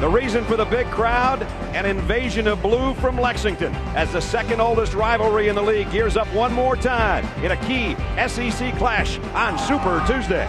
The reason for the big crowd, an invasion of blue from Lexington as the second oldest rivalry in the league gears up one more time in a key SEC clash on Super Tuesday.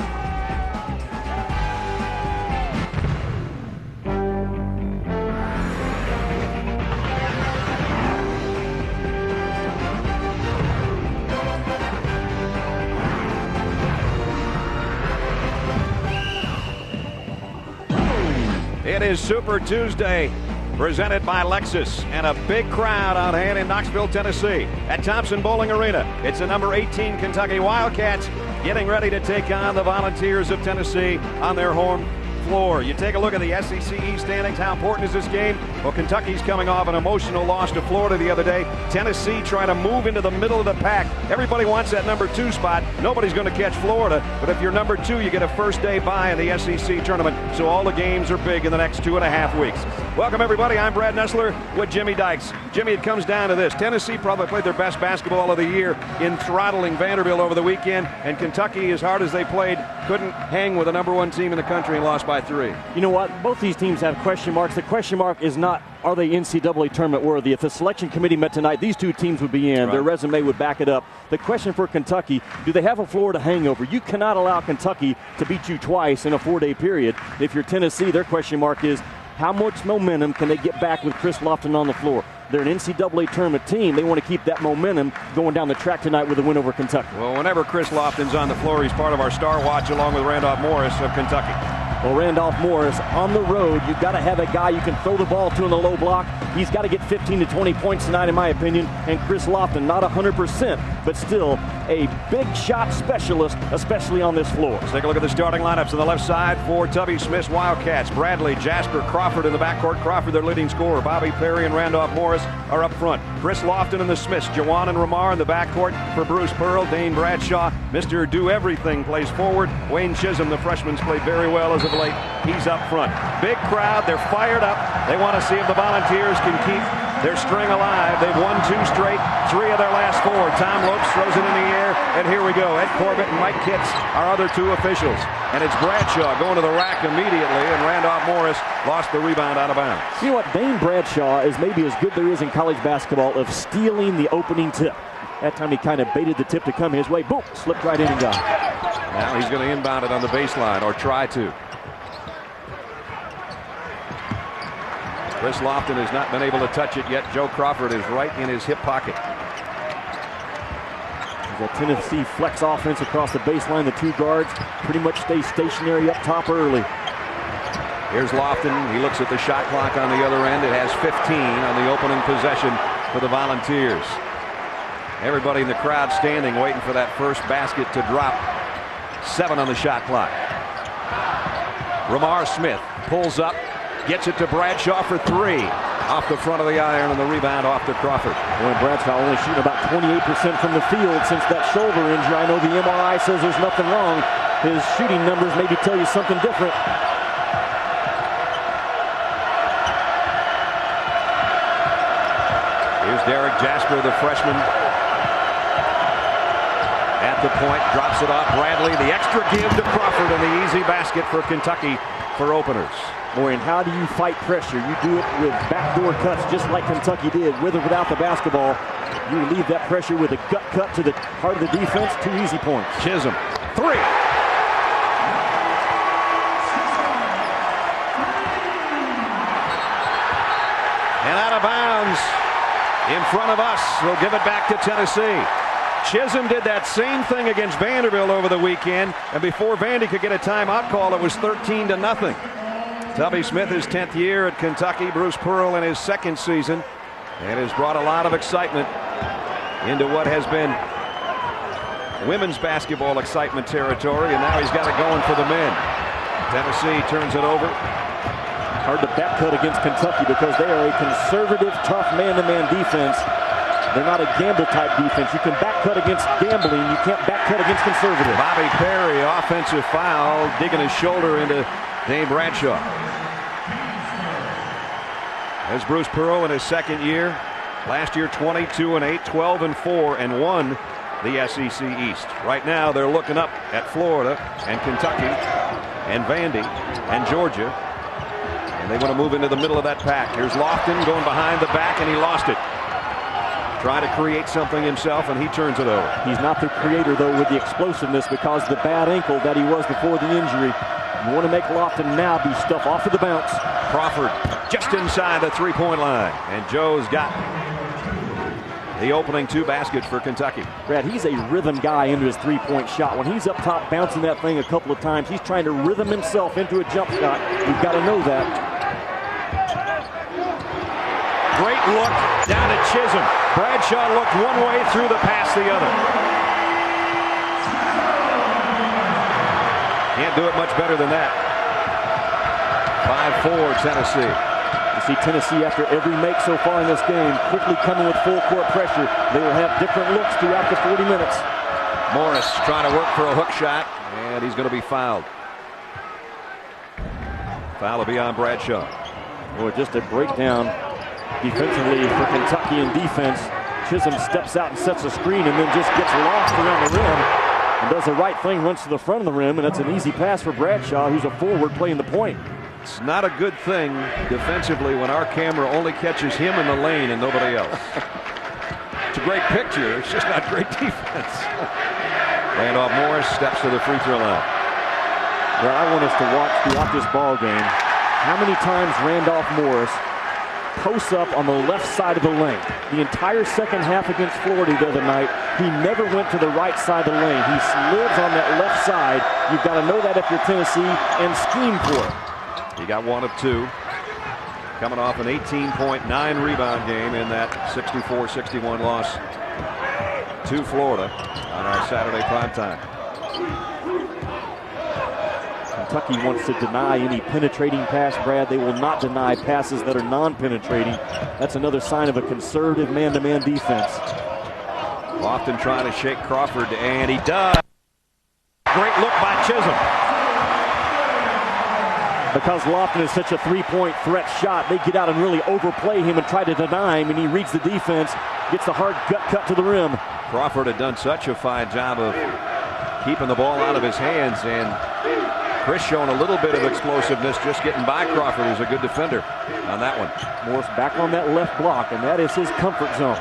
It is Super Tuesday, presented by Lexus, and a big crowd on hand in Knoxville, Tennessee, at Thompson Bowling Arena. It's the number 18 Kentucky Wildcats getting ready to take on the Volunteers of Tennessee on their home floor. You take a look at the SEC East standings. How important is this game? Well, Kentucky's coming off an emotional loss to Florida the other day. Tennessee trying to move into the middle of the pack. Everybody wants that number 2 spot. Nobody's going to catch Florida, but if you're number 2, you get a first day bye in the SEC tournament. So all the games are big in the next 2.5 weeks. Welcome, everybody. I'm Brad Nessler with Jimmy Dykes. Jimmy, it comes down to this. Tennessee probably played their best basketball of the year in throttling Vanderbilt over the weekend, and Kentucky, as hard as they played, couldn't hang with the number 1 team in the country and lost by 3. You know what? Both these teams have question marks. The question mark is not, are they NCAA tournament worthy? If the selection committee met tonight, these 2 teams would be in. Right. Their resume would back it up. The question for Kentucky, do they have a Florida hangover? You cannot allow Kentucky to beat you twice in a 4-day period. If you're Tennessee, their question mark is, how much momentum can they get back with Chris Lofton on the floor? They're an NCAA tournament team. They want to keep that momentum going down the track tonight with a win over Kentucky. Well, whenever Chris Lofton's on the floor, he's part of our Star Watch along with Randolph Morris of Kentucky. Well, Randolph Morris, on the road, you've got to have a guy you can throw the ball to in the low block. He's got to get 15 to 20 points tonight, in my opinion. And Chris Lofton, not 100%, but still a big shot specialist, especially on this floor. Let's take a look at the starting lineups on the left side for Tubby Smith's Wildcats. Bradley, Jasper, Crawford in the backcourt. Crawford, their leading scorer. Bobby Perry and Randolph Morris are up front. Chris Lofton and the Smiths. Jawan and Ramar in the backcourt for Bruce Pearl. Dane Bradshaw, Mr. Do-Everything, plays forward. Wayne Chisholm, the freshman's played very well as of late. He's up front. Big crowd. They're fired up. They want to see if the Volunteers can keep their string alive. They've won 2 straight, 3 of their last 4. Tom Lopes throws it in the air, and here we go. Ed Corbett and Mike Kitts are other 2 officials. And it's Bradshaw going to the rack immediately, and Randolph Morris lost the rebound out of bounds. You know what? Dane Bradshaw is maybe as good there is in college basketball of stealing the opening tip. That time he kind of baited the tip to come his way. Boom, slipped right in and got it. Now he's going to inbound it on the baseline, or try to. Chris Lofton has not been able to touch it yet. Joe Crawford is right in his hip pocket. There's a Tennessee flex offense across the baseline. The 2 guards pretty much stay stationary up top early. Here's Lofton. He looks at the shot clock on the other end. It has 15 on the opening possession for the Volunteers. Everybody in the crowd standing, waiting for that first basket to drop. 7 on the shot clock. Ramar Smith pulls up. Gets it to Bradshaw for 3. Off the front of the iron, and the rebound off to Crawford. Well, Bradshaw only shooting about 28% from the field since that shoulder injury. I know the MRI says there's nothing wrong. His shooting numbers maybe tell you something different. Here's Derek Jasper, the freshman. At the point, drops it off Bradley. The extra give to Crawford, and the easy basket for Kentucky for openers. Boy, and how do you fight pressure? You do it with backdoor cuts just like Kentucky did, with or without the basketball. You relieve that pressure with a gut cut to the heart of the defense. 2 easy points. Chisholm, 3. And out of bounds in front of us. We'll give it back to Tennessee. Chisholm did that same thing against Vanderbilt over the weekend, and before Vandy could get a timeout call, it was 13-0. Tubby Smith, his 10th year at Kentucky. Bruce Pearl in his 2nd season, and has brought a lot of excitement into what has been women's basketball excitement territory, and now he's got it going for the men. Tennessee turns it over. Hard to back cut against Kentucky because they are a conservative, tough man-to-man defense. They're not a gamble-type defense. You can back cut against gambling. You can't back cut against conservative. Bobby Perry, offensive foul, digging his shoulder into Dane Bradshaw. There's Bruce Pearl in his 2nd year. Last year, 22-8, 12-4, and won the SEC East. Right now, they're looking up at Florida and Kentucky and Vandy and Georgia. And they want to move into the middle of that pack. Here's Lofton going behind the back, and he lost it. Trying to create something himself, and he turns it over. He's not the creator, though, with the explosiveness because of the bad ankle that he was before the injury. You want to make Lofton now be stuff off of the bounce. Crawford just inside the three-point line, and Joe's got the opening 2 baskets for Kentucky. Brad, he's a rhythm guy into his three-point shot. When he's up top bouncing that thing a couple of times, he's trying to rhythm himself into a jump shot. You've got to know that. Great look down at Chisholm. Bradshaw looked one way, threw the pass the other. Can't do it much better than that. 5-4 Tennessee. You see Tennessee after every make so far in this game quickly coming with full court pressure. They will have different looks throughout the 40 minutes. Morris trying to work for a hook shot, and he's going to be fouled. Foul will be on Bradshaw. Boy, just a breakdown defensively for Kentucky in defense. Chisholm steps out and sets a screen and then just gets lost around the rim and does the right thing, runs to the front of the rim, and that's an easy pass for Bradshaw, who's a forward playing the point. It's not a good thing defensively when our camera only catches him in the lane and nobody else. It's a great picture. It's just not great defense. Randolph Morris steps to the free throw line. Well, I want us to watch throughout this ball game how many times Randolph Morris posts up on the left side of the lane. The entire second half against Florida the other night, he never went to the right side of the lane. He lives on that left side. You've got to know that if you're Tennessee and scheme for it. He got 1 of 2. Coming off an 18.9 rebound game in that 64-61 loss to Florida on our Saturday primetime. Kentucky wants to deny any penetrating pass, Brad. They will not deny passes that are non-penetrating. That's another sign of a conservative man-to-man defense. Lofton trying to shake Crawford, and he does. Great look by Chisholm. Because Lofton is such a three-point threat shot, they get out and really overplay him and try to deny him, and he reads the defense, gets the hard gut cut to the rim. Crawford had done such a fine job of keeping the ball out of his hands, and Chris showing a little bit of explosiveness, just getting by Crawford, who's a good defender on that one. Morris back on that left block, and that is his comfort zone.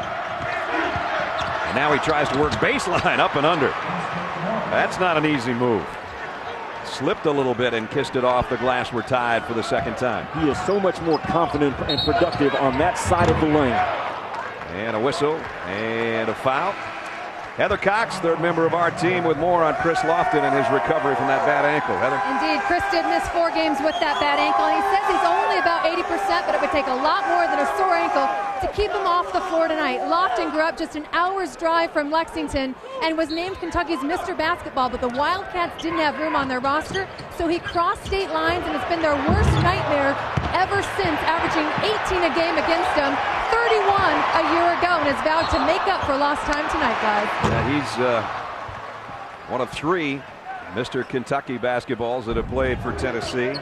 And now he tries to work baseline up and under. That's not an easy move. Slipped a little bit and kissed it off. The glass were tied for the second time. He is so much more confident and productive on that side of the lane. And a whistle and a foul. Heather Cox, third member of our team, with more on Chris Lofton and his recovery from that bad ankle. Heather? Indeed, Chris did miss 4 games with that bad ankle, and he says he's only about 80%, but it would take a lot more than a sore ankle to keep him off the floor tonight. Lofton grew up just an hour's drive from Lexington and was named Kentucky's Mr. Basketball, but the Wildcats didn't have room on their roster, so he crossed state lines, and it's been their worst nightmare ever since, averaging 18 a game against them, 31 a year ago, and has vowed to make up for lost time tonight, guys. Yeah, he's one of 3 Mr. Kentucky basketballs that have played for Tennessee.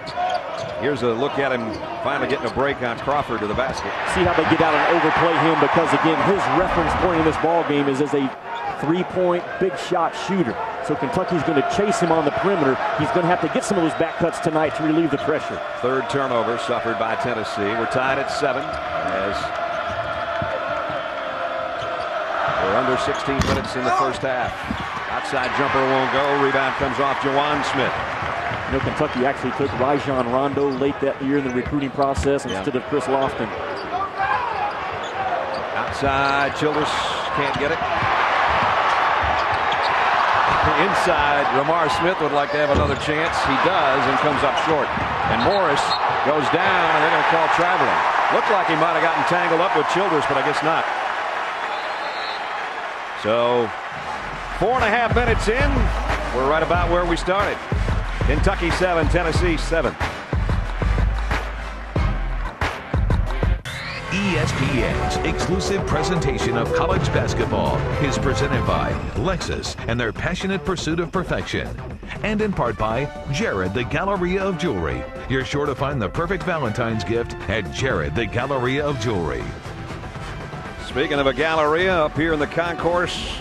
Here's a look at him finally getting a break on Crawford to the basket. See how they get out and overplay him, because again, his reference point in this ball game is as a three-point big shot shooter. So Kentucky's going to chase him on the perimeter. He's going to have to get some of those back cuts tonight to relieve the pressure. Third turnover suffered by Tennessee. We're tied at 7 as we're under 16 minutes in the first half. Outside jumper won't go. Rebound comes off Jawan Smith. You know, Kentucky actually took Rajon Rondo late that year in the recruiting process instead of Chris Lofton. Outside, Childress can't get it. Inside, Ramar Smith would like to have another chance. He does, and comes up short. And Morris goes down, and they're going to call traveling. Looked like he might have gotten tangled up with Childress, but I guess not. So 4.5 minutes in, we're right about where we started. Kentucky 7, Tennessee 7. ESPN's exclusive presentation of college basketball is presented by Lexus and their passionate pursuit of perfection. And in part by Jared, the Galleria of Jewelry. You're sure to find the perfect Valentine's gift at Jared, the Galleria of Jewelry. Speaking of a Galleria, up here in the concourse,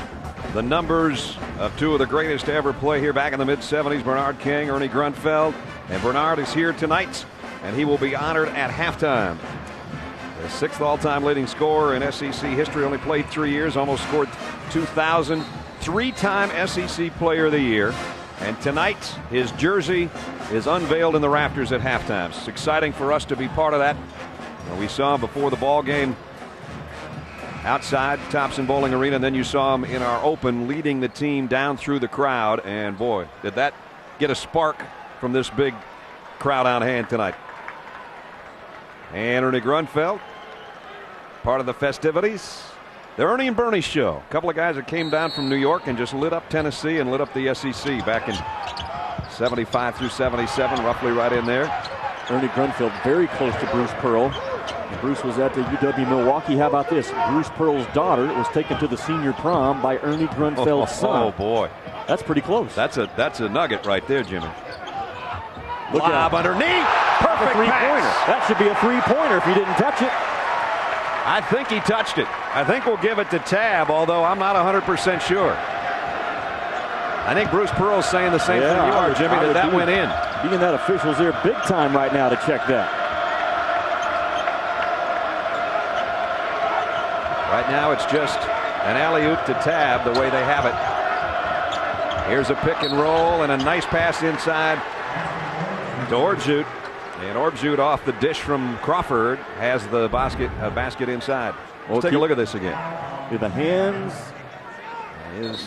the numbers of 2 of the greatest to ever play here back in the mid-70s, Bernard King, Ernie Grunfeld. And Bernard is here tonight and he will be honored at halftime. The 6th all-time leading scorer in SEC history, only played 3 years, almost scored 2,000. 3-time SEC Player of the Year. And tonight, his jersey is unveiled in the rafters at halftime. It's exciting for us to be part of that. We saw him before the ball game outside Thompson Bowling Arena, and then you saw him in our open leading the team down through the crowd. And boy, did that get a spark from this big crowd on hand tonight. And Ernie Grunfeld, part of the festivities. The Ernie and Bernie show. A couple of guys that came down from New York and just lit up Tennessee and lit up the SEC back in 75 through 77, roughly right in there. Ernie Grunfeld very close to Bruce Pearl. And Bruce was at the UW Milwaukee. How about this? Bruce Pearl's daughter was taken to the senior prom by Ernie Grunfeld's son. Oh boy, that's pretty close. That's a nugget right there, Jimmy. Look Lob underneath. Perfect three-pointer. That should be a three-pointer if he didn't touch it. I think he touched it. I think we'll give it to Tab, although I'm not 100% sure. I think Bruce Pearl's saying the same thing you are, Jimmy, that went in. Being that official's there big time right now to check that. Right now it's just an alley-oop to Tab the way they have it. Here's a pick and roll and a nice pass inside to Orbjut. And Orbjut off the dish from Crawford has the basket inside. Let's take a look at this again. The hands.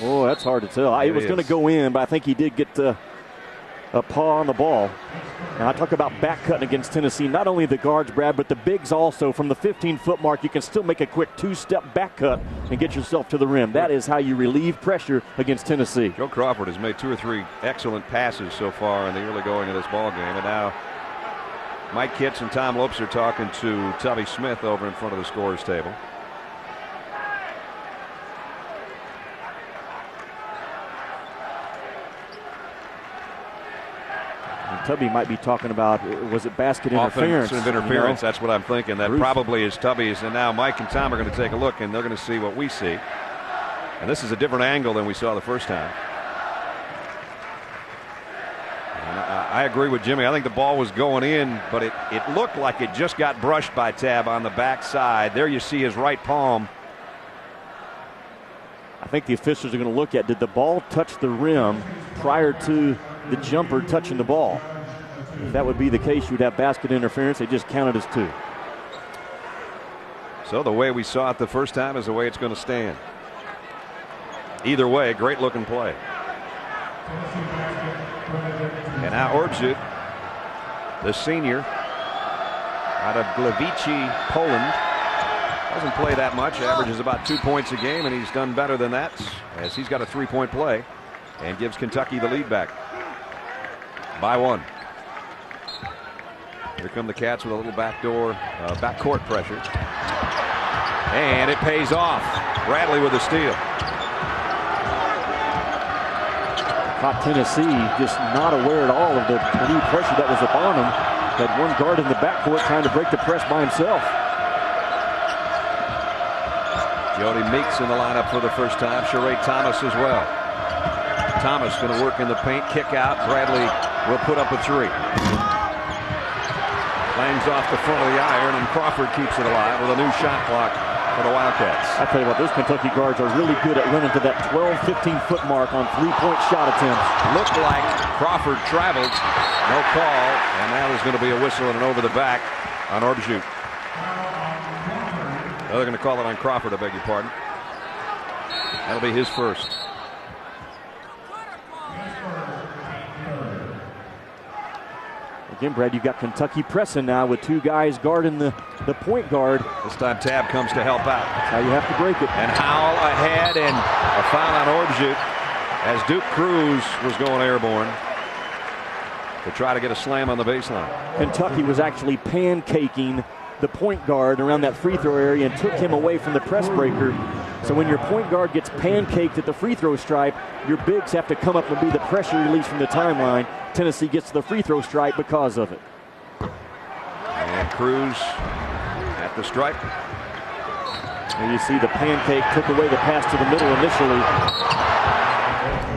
Oh, that's hard to tell. It was going to go in, but I think he did get a paw on the ball. Now I talk about back cutting against Tennessee. Not only the guards, Brad, but the bigs also. From the 15-foot mark, you can still make a quick 2-step back cut and get yourself to the rim. That is how you relieve pressure against Tennessee. Joe Crawford has made 2 or 3 excellent passes so far in the early going of this ball game, and now Mike Kitts and Tom Lopes are talking to Tubby Smith over in front of the scorer's table. And Tubby might be talking about, was it basket interference? Offensive interference, that's what I'm thinking. That probably is Tubby's, and now Mike and Tom are going to take a look, and they're going to see what we see. And this is a different angle than we saw the first time. I agree with Jimmy. I think the ball was going in, but it looked like it just got brushed by Tab on the backside. There you see his right palm. I think the officials are going to look at, did the ball touch the rim prior to the jumper touching the ball? If that would be the case, you'd have basket interference. They just counted as 2. So the way we saw it the first time is the way it's going to stand. Either way, great looking play. And now Orbjut, the senior out of Gliwice, Poland, doesn't play that much, averages about 2 points a game, and he's done better than that as he's got a 3-point play and gives Kentucky the lead back by 1. Here come the Cats with a little backcourt pressure, and it pays off. Bradley with a steal. Caught Tennessee just not aware at all of the new pressure that was upon him. Had one guard in the backcourt trying to break the press by himself. Jody Meeks in the lineup for the first time. Sheree Thomas as well. Thomas going to work in the paint, kick out. Bradley will put up a 3. Langs off the front of the iron, and Crawford keeps it alive with a new shot clock for the Wildcats. I tell you what, those Kentucky guards are really good at running to that 12-15-foot mark on 3-point shot attempts. Looked like Crawford traveled. No call, and now there's going to be a whistle and an over the back on Orbjut. They're going to call it on Crawford, I beg your pardon. That'll be his first. Again, Brad, you've got Kentucky pressing now with 2 guys guarding the point guard. This time Tab comes to help out. That's how you have to break it. And Howell ahead, and a foul on Orbjut as Duke Cruz was going airborne to try to get a slam on the baseline. Kentucky was actually pancaking the point guard around that free throw area and took him away from the press breaker. So when your point guard gets pancaked at the free throw stripe, your bigs have to come up and be the pressure release from the timeline. Tennessee gets to the free throw stripe because of it. And Cruz at the stripe. There you see the pancake took away the pass to the middle initially.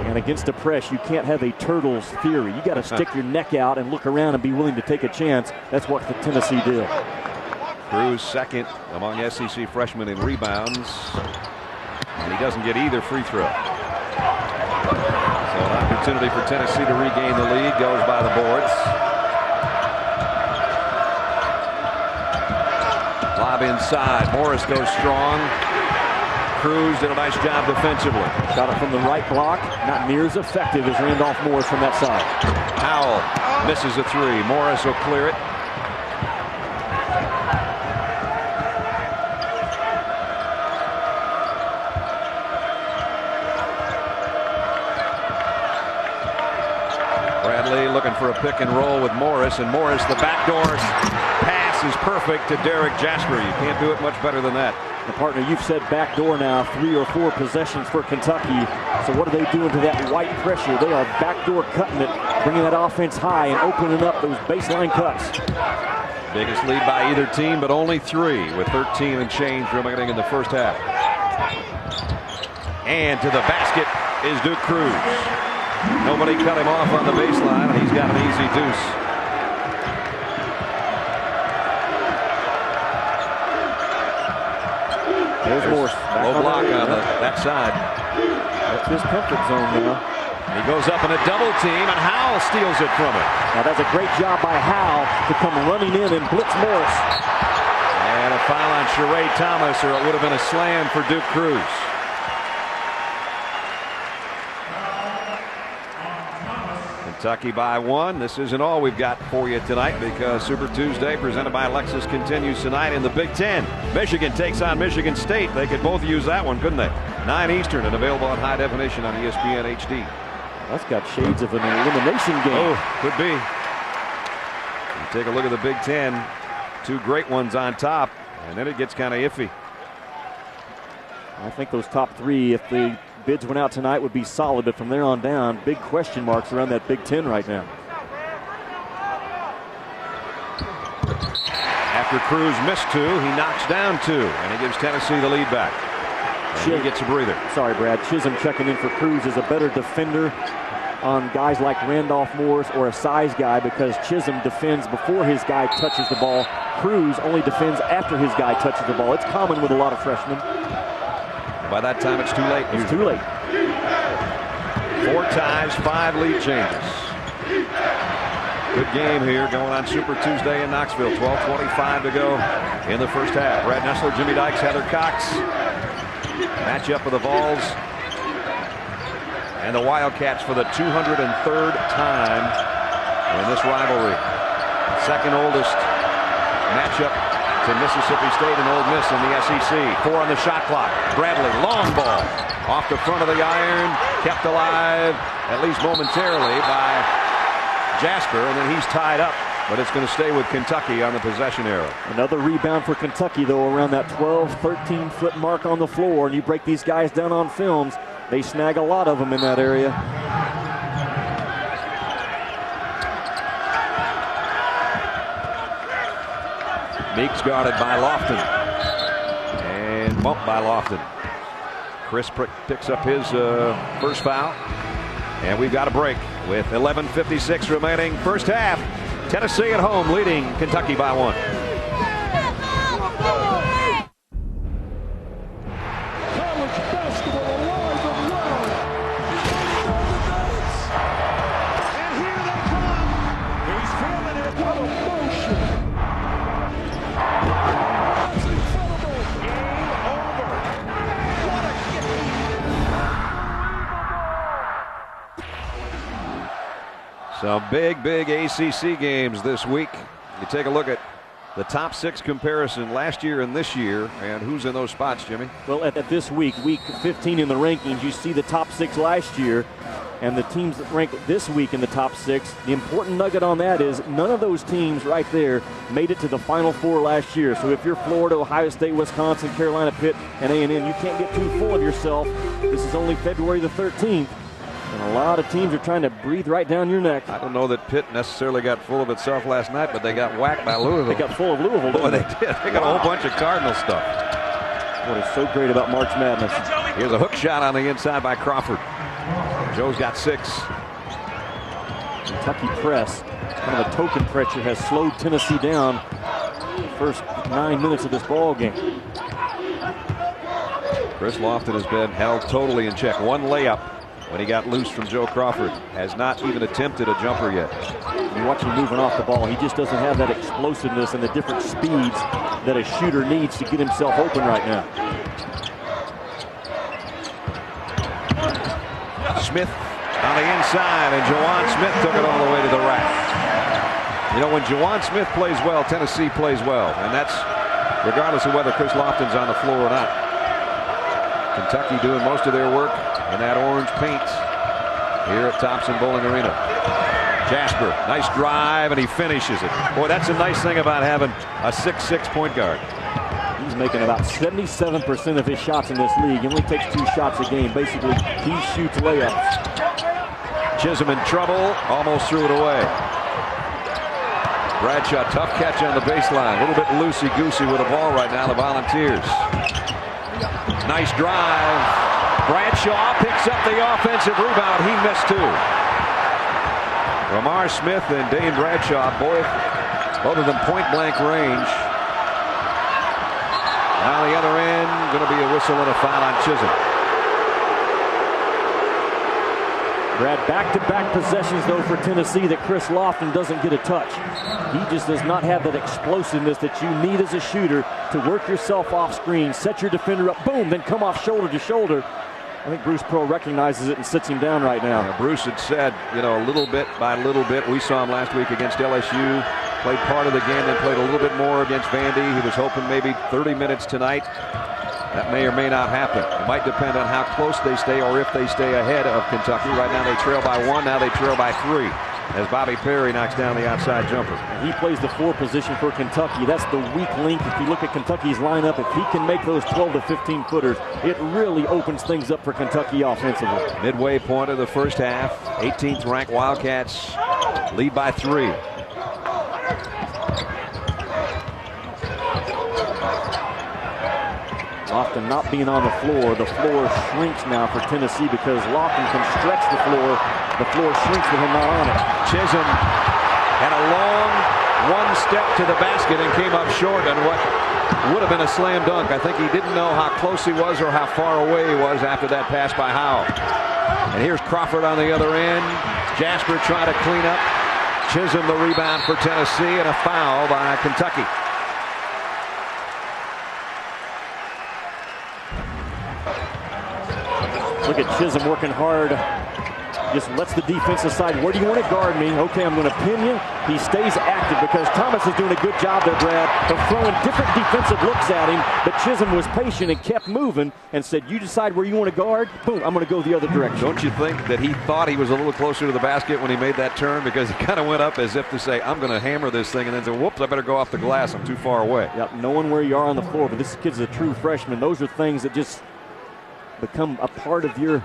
And against the press, you can't have a turtle's theory. You got to stick your neck out and look around and be willing to take a chance. That's what the Tennessee did. Cruz second among SEC freshmen in rebounds. And he doesn't get either free throw. So an opportunity for Tennessee to regain the lead. Goes by the boards. Lob inside. Morris goes strong. Cruz did a nice job defensively. Shot it from the right block. Not near as effective as Randolph Morris from that side. Howell misses a three. Morris will clear it. Bradley looking for a pick and roll with Morris, and Morris, the backdoor pass is perfect to Derek Jasper. You can't do it much better than that. The partner, you've said backdoor now 3 or 4 possessions for Kentucky. So what are they doing to that white pressure? They are backdoor cutting it, bringing that offense high and opening up those baseline cuts. Biggest lead by either team, but only 3 with 13 and change remaining in the first half. And to the basket is Duke Cruz. Nobody cut him off on the baseline. He's got an easy deuce. There's Morris. Low block on that side. That's his comfort zone now. He goes up in a double team, and Howell steals it from him. Now that's a great job by Howell to come running in and blitz Morris. And a foul on Sheree Thomas, or it would have been a slam for Duke Cruz. Kentucky by 1. This isn't all we've got for you tonight, because Super Tuesday presented by Lexus continues tonight in the Big Ten. Michigan takes on Michigan State. They could both use that one, couldn't they? 9 Eastern and available in high definition on ESPN HD. That's got shades of an elimination game. Oh, could be. You take a look at the Big Ten. 2 great ones on top, and then it gets kind of iffy. I think those top 3, if the bids went out tonight, would be solid, but from there on down, big question marks around that Big Ten right now. After Cruz missed 2, he knocks down 2, and he gives Tennessee the lead back. And he gets a breather. Sorry, Brad. Chisholm checking in for Cruz is a better defender on guys like Randolph Morris or a size guy, because Chisholm defends before his guy touches the ball. Cruz only defends after his guy touches the ball. It's common with a lot of freshmen. By that time, it's too late. It's too late. 4 ties, 5 lead changes. Good game here going on Super Tuesday in Knoxville. 12:25 to go in the first half. Brad Nessler, Jimmy Dykes, Heather Cox. Matchup of the Vols and the Wildcats for the 203rd time in this rivalry. Second oldest matchup to Mississippi State and Ole Miss in the SEC. 4 on the shot clock. Bradley, long ball off the front of the iron, kept alive at least momentarily by Jasper, and then he's tied up, but it's going to stay with Kentucky on the possession arrow. Another rebound for Kentucky, though, around that 12, 13-foot mark on the floor, and you break these guys down on films, they snag a lot of them in that area. Meeks guarded by Lofton, and bumped by Lofton. Chris picks up his first foul, and we've got a break with 11:56 remaining first half. Tennessee at home leading Kentucky by 1. College basketball alive and well. And here they come. He's feeling it. What emotion. It's incredible. Game over. What a Some big ACC games this week. You take a look at the top 6 comparison last year and this year, and who's in those spots, Jimmy? Well, at this week 15 in the rankings, you see the top 6 last year and the teams that rank this week in the top 6. The important nugget on that is none of those teams right there made it to the Final Four last year. So if you're Florida, Ohio State, Wisconsin, Carolina, Pitt, and A&M, you can't get too full of yourself. This is only February the 13th. And a lot of teams are trying to breathe right down your neck. I don't know that Pitt necessarily got full of itself last night, but they got whacked by Louisville. They got full of Louisville. Boy, they did. They got a whole bunch of Cardinal stuff. What is so great about March Madness? Here's a hook shot on the inside by Crawford. Joe's got 6. Kentucky press, kind of a token pressure, has slowed Tennessee down the first 9 minutes of this ball game. Chris Lofton has been held totally in check. 1 layup when he got loose from Joe Crawford. Has not even attempted a jumper yet. You watch him moving off the ball. He just doesn't have that explosiveness and the different speeds that a shooter needs to get himself open right now. Smith on the inside, and Juwan Smith took it all the way to the rack. You know, when Juwan Smith plays well, Tennessee plays well, and that's regardless of whether Chris Lofton's on the floor or not. Kentucky doing most of their work in that orange paint here at Thompson-Boling Arena. Jasper, nice drive, and he finishes it. Boy, that's a nice thing about having a 6'6" point guard. He's making about 77% of his shots in this league. He only takes 2 shots a game. Basically, he shoots layups. Chisholm in trouble, almost threw it away. Bradshaw, tough catch on the baseline. A little bit loosey-goosey with the ball right now, the Volunteers. Nice drive. Bradshaw picks up the offensive rebound. He missed 2. Ramar Smith and Dane Bradshaw, both of them point-blank range. Now the other end, going to be a whistle and a foul on Chisholm. Brad, back-to-back possessions, though, for Tennessee that Chris Lofton doesn't get a touch. He just does not have that explosiveness that you need as a shooter to work yourself off screen, set your defender up, boom, then come off shoulder to shoulder. I think Bruce Pearl recognizes it and sits him down right now. Bruce had said, you know, little bit by little bit. We saw him last week against LSU. Played part of the game, then played a little bit more against Vandy. He was hoping maybe 30 minutes tonight. That may or may not happen. It might depend on how close they stay or if they stay ahead of Kentucky. Right now they trail by 1. Now they trail by 3 as Bobby Perry knocks down the outside jumper. And he plays the 4 position for Kentucky. That's the weak link. If you look at Kentucky's lineup, if he can make those 12 to 15 footers, it really opens things up for Kentucky offensively. Midway point of the first half. 18th ranked Wildcats lead by 3. Lofton not being on the floor shrinks now for Tennessee because Lofton can stretch the floor. The floor shrinks with him not on it. Chisholm had a long 1 step to the basket and came up short on what would have been a slam dunk. I think he didn't know how close he was or how far away he was after that pass by Howell. And here's Crawford on the other end. Jasper trying to clean up. Chisholm the rebound for Tennessee, and a foul by Kentucky. Look at Chisholm working hard. Just lets the defense decide, where do you want to guard me? Okay, I'm going to pin you. He stays active because Thomas is doing a good job there, Brad, of throwing different defensive looks at him. But Chisholm was patient and kept moving and said, you decide where you want to guard. Boom, I'm going to go the other direction. Don't you think that he thought he was a little closer to the basket when he made that turn? Because he kind of went up as if to say, I'm going to hammer this thing, and then said, whoops, I better go off the glass. I'm too far away. Yep, knowing where you are on the floor, but this kid's a true freshman. Those are things that just become a part of your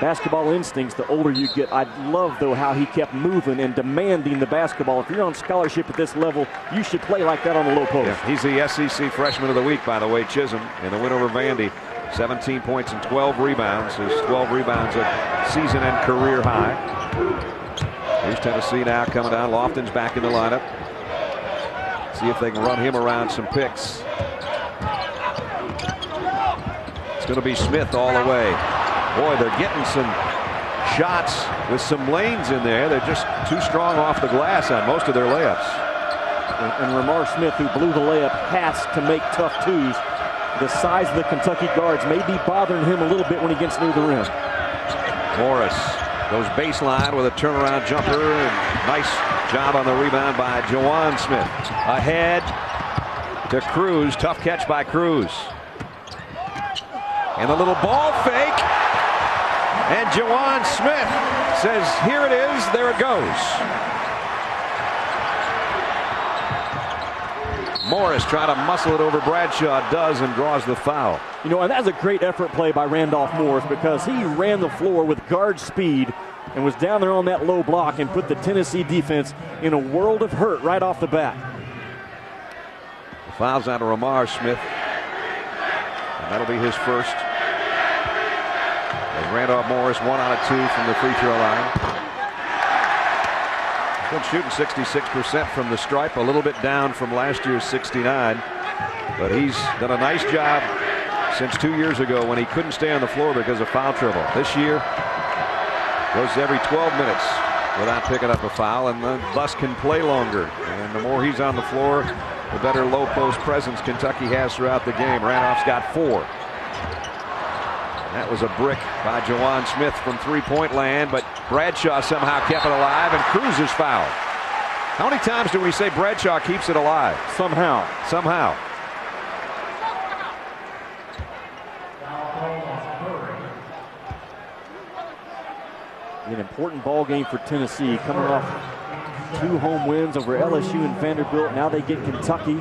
basketball instincts the older you get. I love, though, how he kept moving and demanding the basketball. If you're on scholarship at this level, you should play like that on the low post. Yeah, he's the SEC Freshman of the Week, by the way, Chisholm, in the win over Vandy. 17 points and 12 rebounds. His 12 rebounds a season and career high. Here's Tennessee now coming down. Lofton's back in the lineup. See if they can run him around some picks. It's going to be Smith all the way. Boy, they're getting some shots with some lanes in there. They're just too strong off the glass on most of their layups. And Ramar Smith, who blew the layup, has to make tough twos. The size of the Kentucky guards may be bothering him a little bit when he gets near the rim. Morris goes baseline with a turnaround jumper. And nice job on the rebound by Juwan Smith. Ahead to Cruz. Tough catch by Cruz. And a little ball fake. And Juwan Smith says, here it is, there it goes. Morris trying to muscle it over Bradshaw, does, and draws the foul. You know, and that's a great effort play by Randolph Morris because he ran the floor with guard speed and was down there on that low block and put the Tennessee defense in a world of hurt right off the bat. The foul's on to Ramar Smith. And that'll be his first. Randolph Morris 1 out of 2 from the free throw line. Still shooting 66% from the stripe, a little bit down from last year's 69. But he's done a nice job since 2 years ago when he couldn't stay on the floor because of foul trouble. This year goes every 12 minutes without picking up a foul, and thus can play longer. And the more he's on the floor, the better low post presence Kentucky has throughout the game. Randolph's got 4. That was a brick by Jawan Smith from three-point land, but Bradshaw somehow kept it alive, and Cruz is fouled. How many times do we say Bradshaw keeps it alive? Somehow. Somehow. An important ball game for Tennessee, coming off 2 home wins over LSU and Vanderbilt. Now they get Kentucky.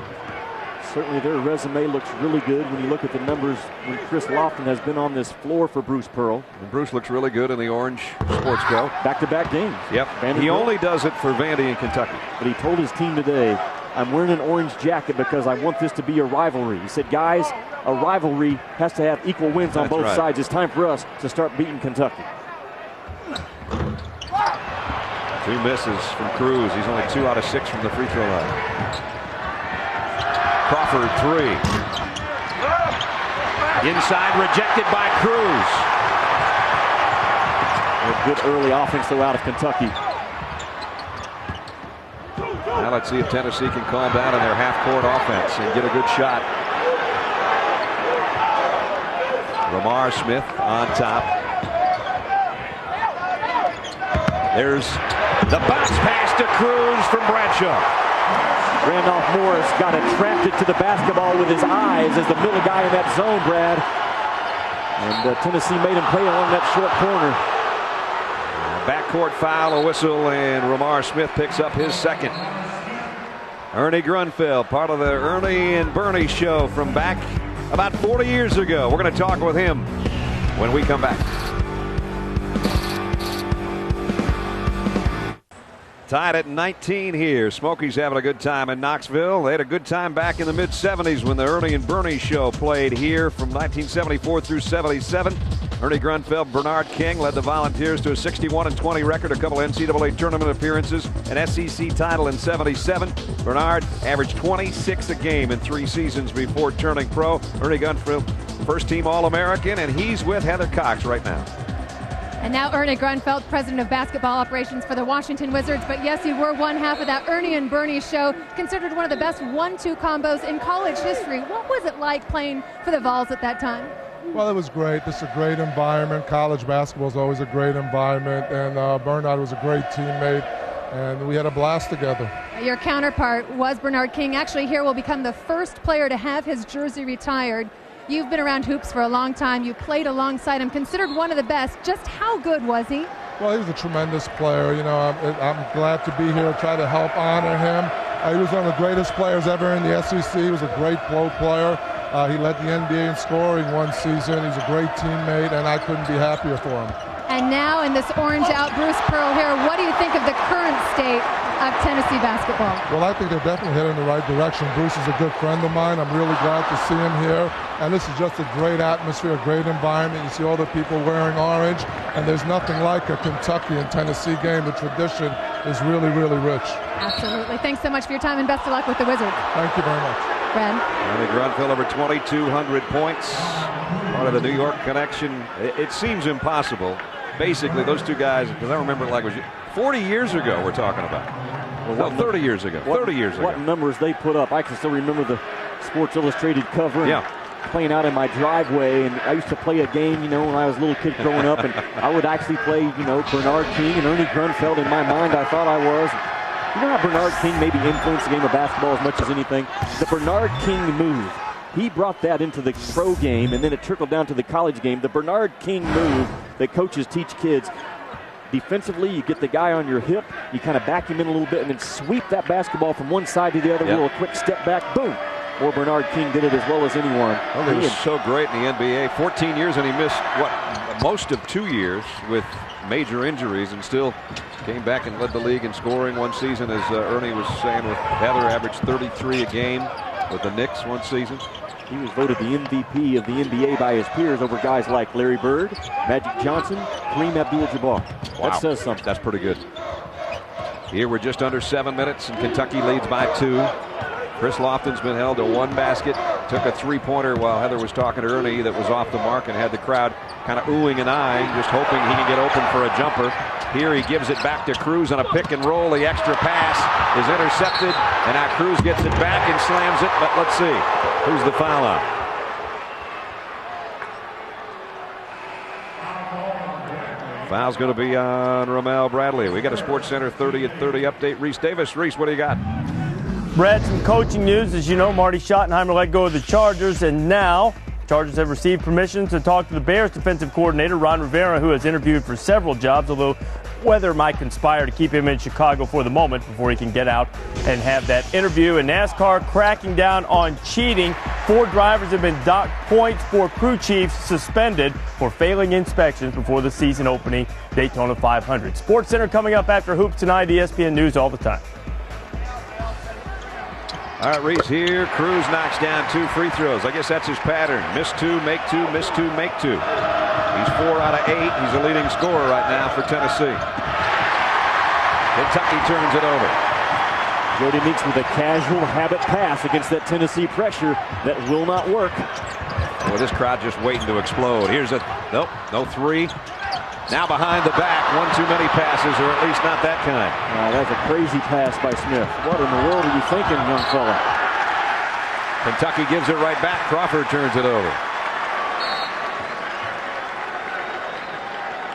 Certainly their resume looks really good when you look at the numbers when Chris Lofton has been on this floor for Bruce Pearl. And Bruce looks really good in the orange sports coat. Back-to-back games. Yep. Vanderbilt. He only does it for Vandy and Kentucky. But he told his team today, I'm wearing an orange jacket because I want this to be a rivalry. He said, guys, a rivalry has to have equal wins on both sides. It's time for us to start beating Kentucky. 2 misses from Cruz. He's only 2 out of 6 from the free throw line. Crawford 3. Inside, rejected by Cruz. A good early offense though out of Kentucky. Now let's see if Tennessee can calm down in their half-court offense and get a good shot. Lamar Smith on top. There's the bounce pass to Cruz from Bradshaw. Randolph Morris got attracted to the basketball with his eyes as the middle guy in that zone, Brad. And Tennessee made him play along that short corner. Backcourt foul, a whistle, and Ramar Smith picks up his second. Ernie Grunfeld, part of the Ernie and Bernie show from back about 40 years ago. We're going to talk with him when we come back. Tied at 19 here. Smokies having a good time in Knoxville. They had a good time back in the mid-70s when the Ernie and Bernie show played here from 1974 through 77. Ernie Grunfeld, Bernard King led the Volunteers to a 61-20 record, a couple NCAA tournament appearances, an SEC title in 77. Bernard averaged 26 a game in 3 seasons before turning pro. Ernie Grunfeld, first-team All-American, and he's with Heather Cox right now. And now Ernie Grunfeld, president of basketball operations for the Washington Wizards. But yes, you were one half of that Ernie and Bernie show, considered one of the best 1-2 combos in college history. What was it like playing for the Vols at that time? Well, it was great. This is a great environment. College basketball is always a great environment. And Bernard was a great teammate. And we had a blast together. Your counterpart was Bernard King. Actually, here will become the first player to have his jersey retired. You've been around hoops for a long time. You played alongside him, considered one of the best. Just how good was he? Well, he was a tremendous player. You know, I'm glad to be here, try to help honor him. He was one of the greatest players ever in the SEC. He was a great pro player. He led the NBA in scoring one season. He's a great teammate, and I couldn't be happier for him. And now in this orange out, Bruce Pearl here, what do you think of the current state of Tennessee basketball? Well, I think they're definitely heading in the right direction. Bruce is a good friend of mine. I'm really glad to see him here. And this is just a great atmosphere, a great environment. You see all the people wearing orange, and there's nothing like a Kentucky and Tennessee game. The tradition is really, really rich. Absolutely. Thanks so much for your time, and best of luck with the Wizards. Thank you very much. Brad. Ernie Grunfeld over 2,200 points. Part of the New York connection. It seems impossible. Basically, those two guys, because I remember it like it was 40 years ago we're talking about. Well, 30 years ago. 30 years ago. What numbers they put up. I can still remember the Sports Illustrated cover. Yeah. Playing out in my driveway, and I used to play a game, you know, when I was a little kid growing up, and I would actually play, you know, Bernard King and Ernie Grunfeld. In my mind, I thought I was. You know how Bernard King maybe influenced the game of basketball as much as anything? The Bernard King move. He brought that into the pro game, and then it trickled down to the college game. The Bernard King move that coaches teach kids. Defensively, you get the guy on your hip, you kind of back him in a little bit, and then sweep that basketball from one side to the other, little quick step back, boom. Or Bernard King did it as well as anyone. Well, he was so great in the NBA. 14 years, and he missed, most of 2 years with major injuries, and still came back and led the league in scoring one season, as Ernie was saying with Heather, averaged 33 a game with the Knicks one season. He was voted the MVP of the NBA by his peers over guys like Larry Bird, Magic Johnson, Kareem Abdul-Jabbar. Wow. That says something. That's pretty good. Here we're just under 7 minutes, and Kentucky leads by 2. Chris Lofton's been held to 1 basket. Took a three-pointer while Heather was talking to Ernie that was off the mark and had the crowd kind of oohing and eyeing, just hoping he can get open for a jumper. Here he gives it back to Cruz on a pick and roll. The extra pass is intercepted, and now Cruz gets it back and slams it. But let's see, who's the foul on? Foul's going to be on Ramel Bradley. We got a SportsCenter 30 at 30 update. Reese Davis. Reese, what do you got? Brad, some coaching news. As you know, Marty Schottenheimer let go of the Chargers, and now Chargers have received permission to talk to the Bears defensive coordinator, Ron Rivera, who has interviewed for several jobs, although weather might conspire to keep him in Chicago for the moment before he can get out and have that interview. And NASCAR cracking down on cheating. 4 drivers have been docked points for crew chiefs suspended for failing inspections before the season opening Daytona 500. SportsCenter coming up after Hoops tonight, ESPN News all the time. All right, Reese here. Cruz knocks down 2 free throws. I guess that's his pattern. Miss 2, make 2, miss 2, make 2. He's 4 out of 8. He's a leading scorer right now for Tennessee. Kentucky turns it over. Jody Meeks with a casual habit pass against that Tennessee pressure that will not work. Well, this crowd just waiting to explode. Here's a, nope, no 3. Now behind the back, 1 too many passes, or at least not that kind. That's a crazy pass by Smith. What in the world are you thinking, young fella? Kentucky gives it right back. Crawford turns it over.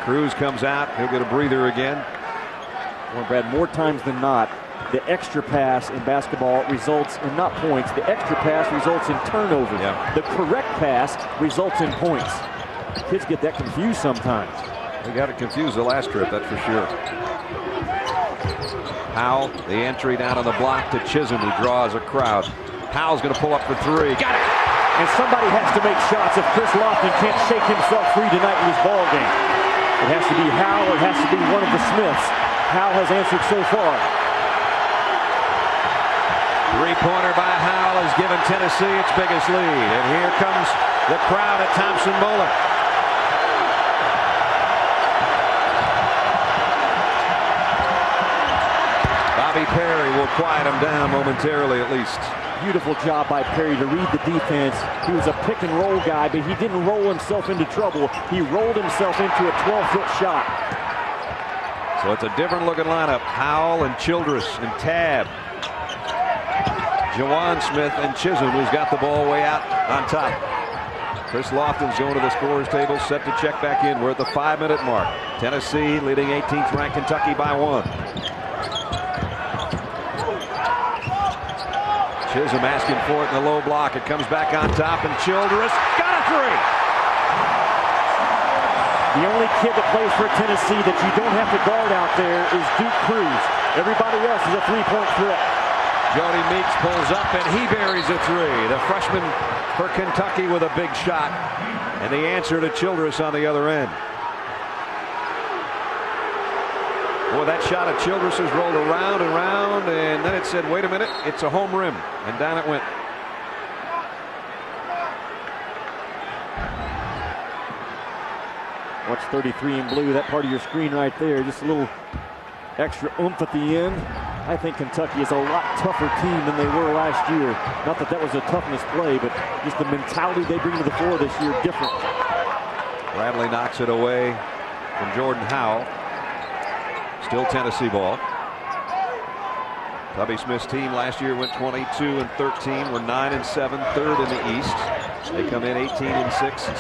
Cruz comes out. He'll get a breather again. Well, Brad, more times than not, the extra pass in basketball results in not points. The extra pass results in turnovers. Yeah. The correct pass results in points. Kids get that confused sometimes. We got it confused the last trip, that's for sure. Howell, the entry down on the block to Chisholm, who draws a crowd. Howell's going to pull up for 3. Got it! And somebody has to make shots if Chris Lofton can't shake himself free tonight in this ball game. It has to be Howell, it has to be one of the Smiths. Howell has answered so far. Three-pointer by Howell has given Tennessee its biggest lead. And here comes the crowd at Thompson-Boling. Bobby Perry will quiet him down momentarily at least. Beautiful job by Perry to read the defense. He was a pick and roll guy, but he didn't roll himself into trouble. He rolled himself into a 12-foot shot. So it's a different looking lineup. Howell and Childress and Tabb. Jawan Smith and Chisholm, who's got the ball way out on top. Chris Lofton's going to the scorer's table, set to check back in. We're at the 5-minute mark. Tennessee leading 18th ranked Kentucky by 1. Chisholm asking for it in the low block. It comes back on top, and Childress got a 3. The only kid that plays for Tennessee that you don't have to guard out there is Duke Cruz. Everybody else is a 3-point threat. Jody Meeks pulls up, and he buries a 3. The freshman for Kentucky with a big shot, and the answer to Childress on the other end. Boy, that shot of Childress has rolled around and around, and then it said, wait a minute, it's a home rim. And down it went. Watch 33 in blue, that part of your screen right there. Just a little extra oomph at the end. I think Kentucky is a lot tougher team than they were last year. Not that that was a toughness play, but just the mentality they bring to the floor this year different. Bradley knocks it away from Jordan Howell. Still Tennessee ball. Tubby Smith's team last year went 22-13. We're 9-7, third in the East. They come in 18-6,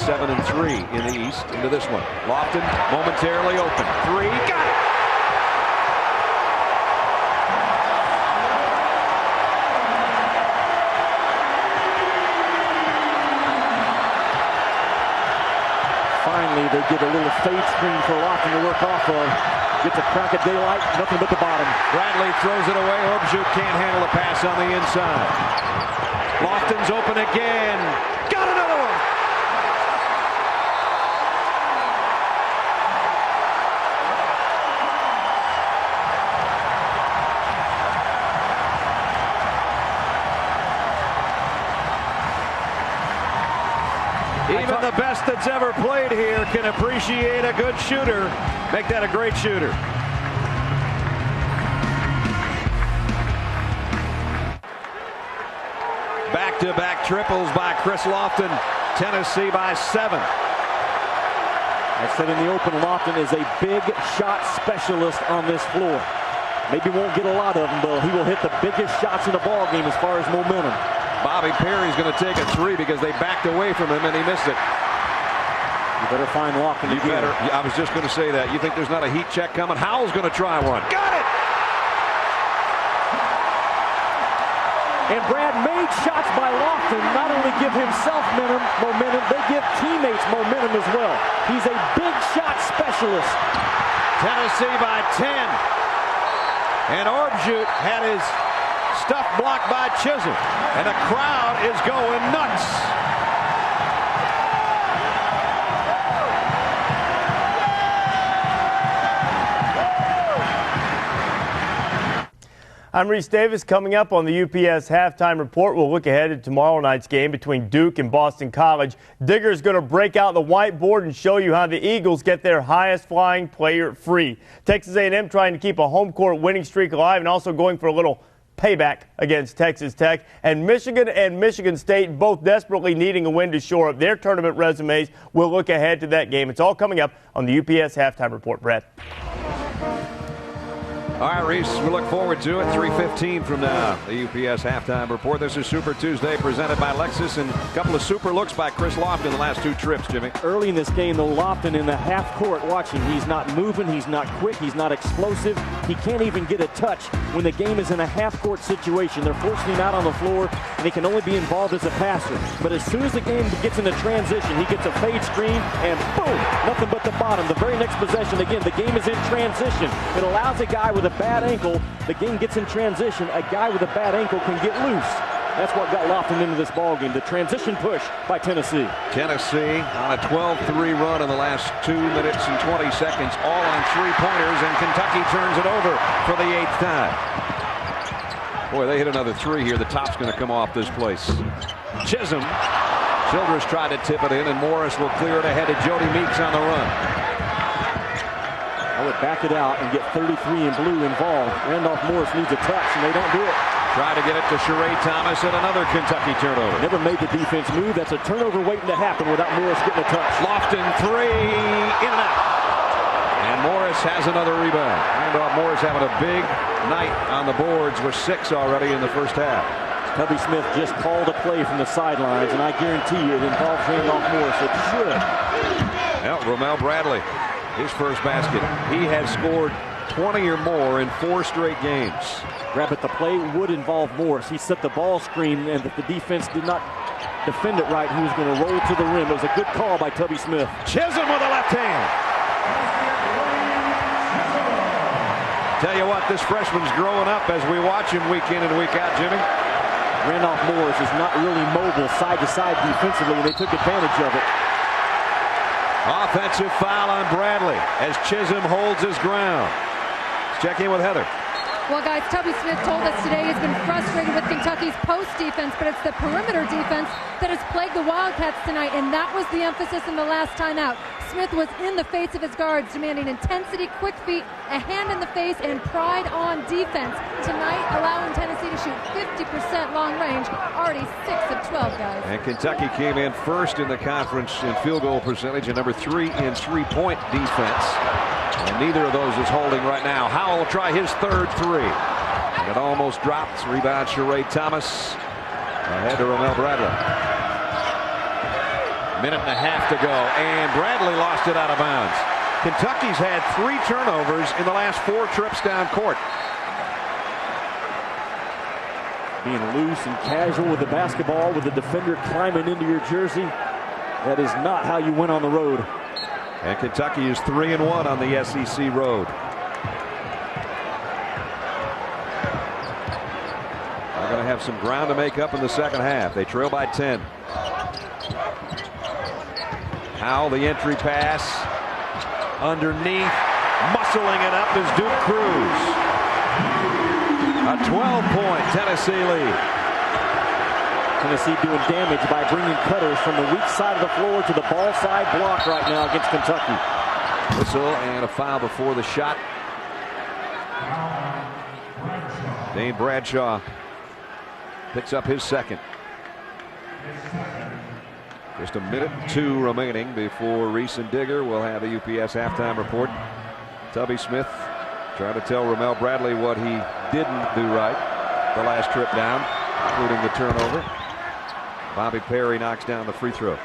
7-3 in the East into this one. Lofton momentarily open. 3, got it! Finally, they get a little fade screen for Lofton to work off of. Gets a crack at daylight, nothing but the bottom. Bradley throws it away. Objuk can't handle the pass on the inside. Lofton's open again. Got another one! Even the best that's ever played here can appreciate a good shooter. Make that a great shooter. Back-to-back triples by Chris Lofton. Tennessee by 7. I said in the open, Lofton is a big shot specialist on this floor. Maybe won't get a lot of them, but he will hit the biggest shots in the ball game as far as momentum. Bobby Perry's going to take a 3 because they backed away from him and he missed it. You better find Lofton. You better. I was just going to say that. You think there's not a heat check coming? Howell's going to try one. Got it! And Brad, made shots by Lofton not only give himself momentum, they give teammates momentum as well. He's a big shot specialist. Tennessee by 10. And Orbjut had his stuff blocked by Chisholm. And the crowd is going nuts. I'm Reese Davis. Coming up on the UPS Halftime Report, we'll look ahead at tomorrow night's game between Duke and Boston College. Digger's going to break out the whiteboard and show you how the Eagles get their highest flying player free. Texas A&M trying to keep a home court winning streak alive and also going for a little payback against Texas Tech. And Michigan State both desperately needing a win to shore up their tournament resumes. We'll look ahead to that game. It's all coming up on the UPS Halftime Report. Brett. All right, Reese, we look forward to it. 3:15 from now, the UPS Halftime Report. This is Super Tuesday presented by Lexus, and a couple of super looks by Chris Lofton the last 2 trips, Jimmy. Early in this game, though, Lofton in the half court watching. He's not moving, he's not quick, he's not explosive. He can't even get a touch when the game is in a half court situation. They're forcing him out on the floor, and he can only be involved as a passer. But as soon as the game gets into transition, he gets a fade screen, and boom, nothing but the bottom. The very next possession, again, the game is in transition. It allows a guy with a bad ankle, the game gets in transition, a guy with a bad ankle can get loose. That's what got Lofton into this ball game. The transition push by Tennessee. Tennessee on a 12-3 run in the last 2 minutes and 20 seconds, all on 3-pointers, and Kentucky turns it over for the 8th time. Boy, they hit another 3 here. The top's going to come off this place. Chisholm. Childress tried to tip it in, and Morris will clear it ahead of Jody Meeks on the run. I would back it out and get 33 in blue involved. Randolph Morris needs a touch, and they don't do it. Try to get it to Sheree Thomas, and another Kentucky turnover. Never made the defense move. That's a turnover waiting to happen without Morris getting a touch. Lofton 3, in and out. And Morris has another rebound. Randolph Morris having a big night on the boards with 6 already in the first half. Tubby Smith just called a play from the sidelines, and I guarantee you it involves Randolph Morris. It should. Well, Romel Bradley, his first basket. He has scored 20 or more in 4 straight games. But the play would involve Morris. He set the ball screen, and if the defense did not defend it right, he was going to roll to the rim. It was a good call by Tubby Smith. Chisholm with a left hand. Tell you what, this freshman's growing up as we watch him week in and week out, Jimmy. Randolph Morris is not really mobile side to side defensively, and they took advantage of it. Offensive foul on Bradley as Chisholm holds his ground. Let's check in with Heather. Well, guys, Tubby Smith told us today he's been frustrated with Kentucky's post defense, but it's the perimeter defense that has plagued the Wildcats tonight, and that was the emphasis in the last timeout. Smith was in the face of his guards, demanding intensity, quick feet, a hand in the face, and pride on defense. Tonight, allowing Tennessee to shoot 50% long range, already 6 of 12, guys. And Kentucky came in first in the conference in field goal percentage and number 3 in three-point defense. And neither of those is holding right now. Howell will try his third 3. And it almost dropped. Rebound Sheree Thomas. Ahead to Romel Bradley. Minute and a half to go. And Bradley lost it out of bounds. Kentucky's had 3 turnovers in the last 4 trips down court. Being loose and casual with the basketball, with the defender climbing into your jersey, that is not how you win on the road. And Kentucky is 3-1 on the SEC road. They're going to have some ground to make up in the second half. They trail by 10. Howell, the entry pass. Underneath. Muscling it up is Duke Cruz. A 12-point Tennessee lead. Tennessee doing damage by bringing cutters from the weak side of the floor to the ball side block right now against Kentucky. Whistle and a foul before the shot. Dane Bradshaw picks up his second. Just a minute 2 remaining before Reese and Digger will have the UPS halftime report. Tubby Smith trying to tell Ramel Bradley what he didn't do right the last trip down, including the turnover. Bobby Perry knocks down the free throw.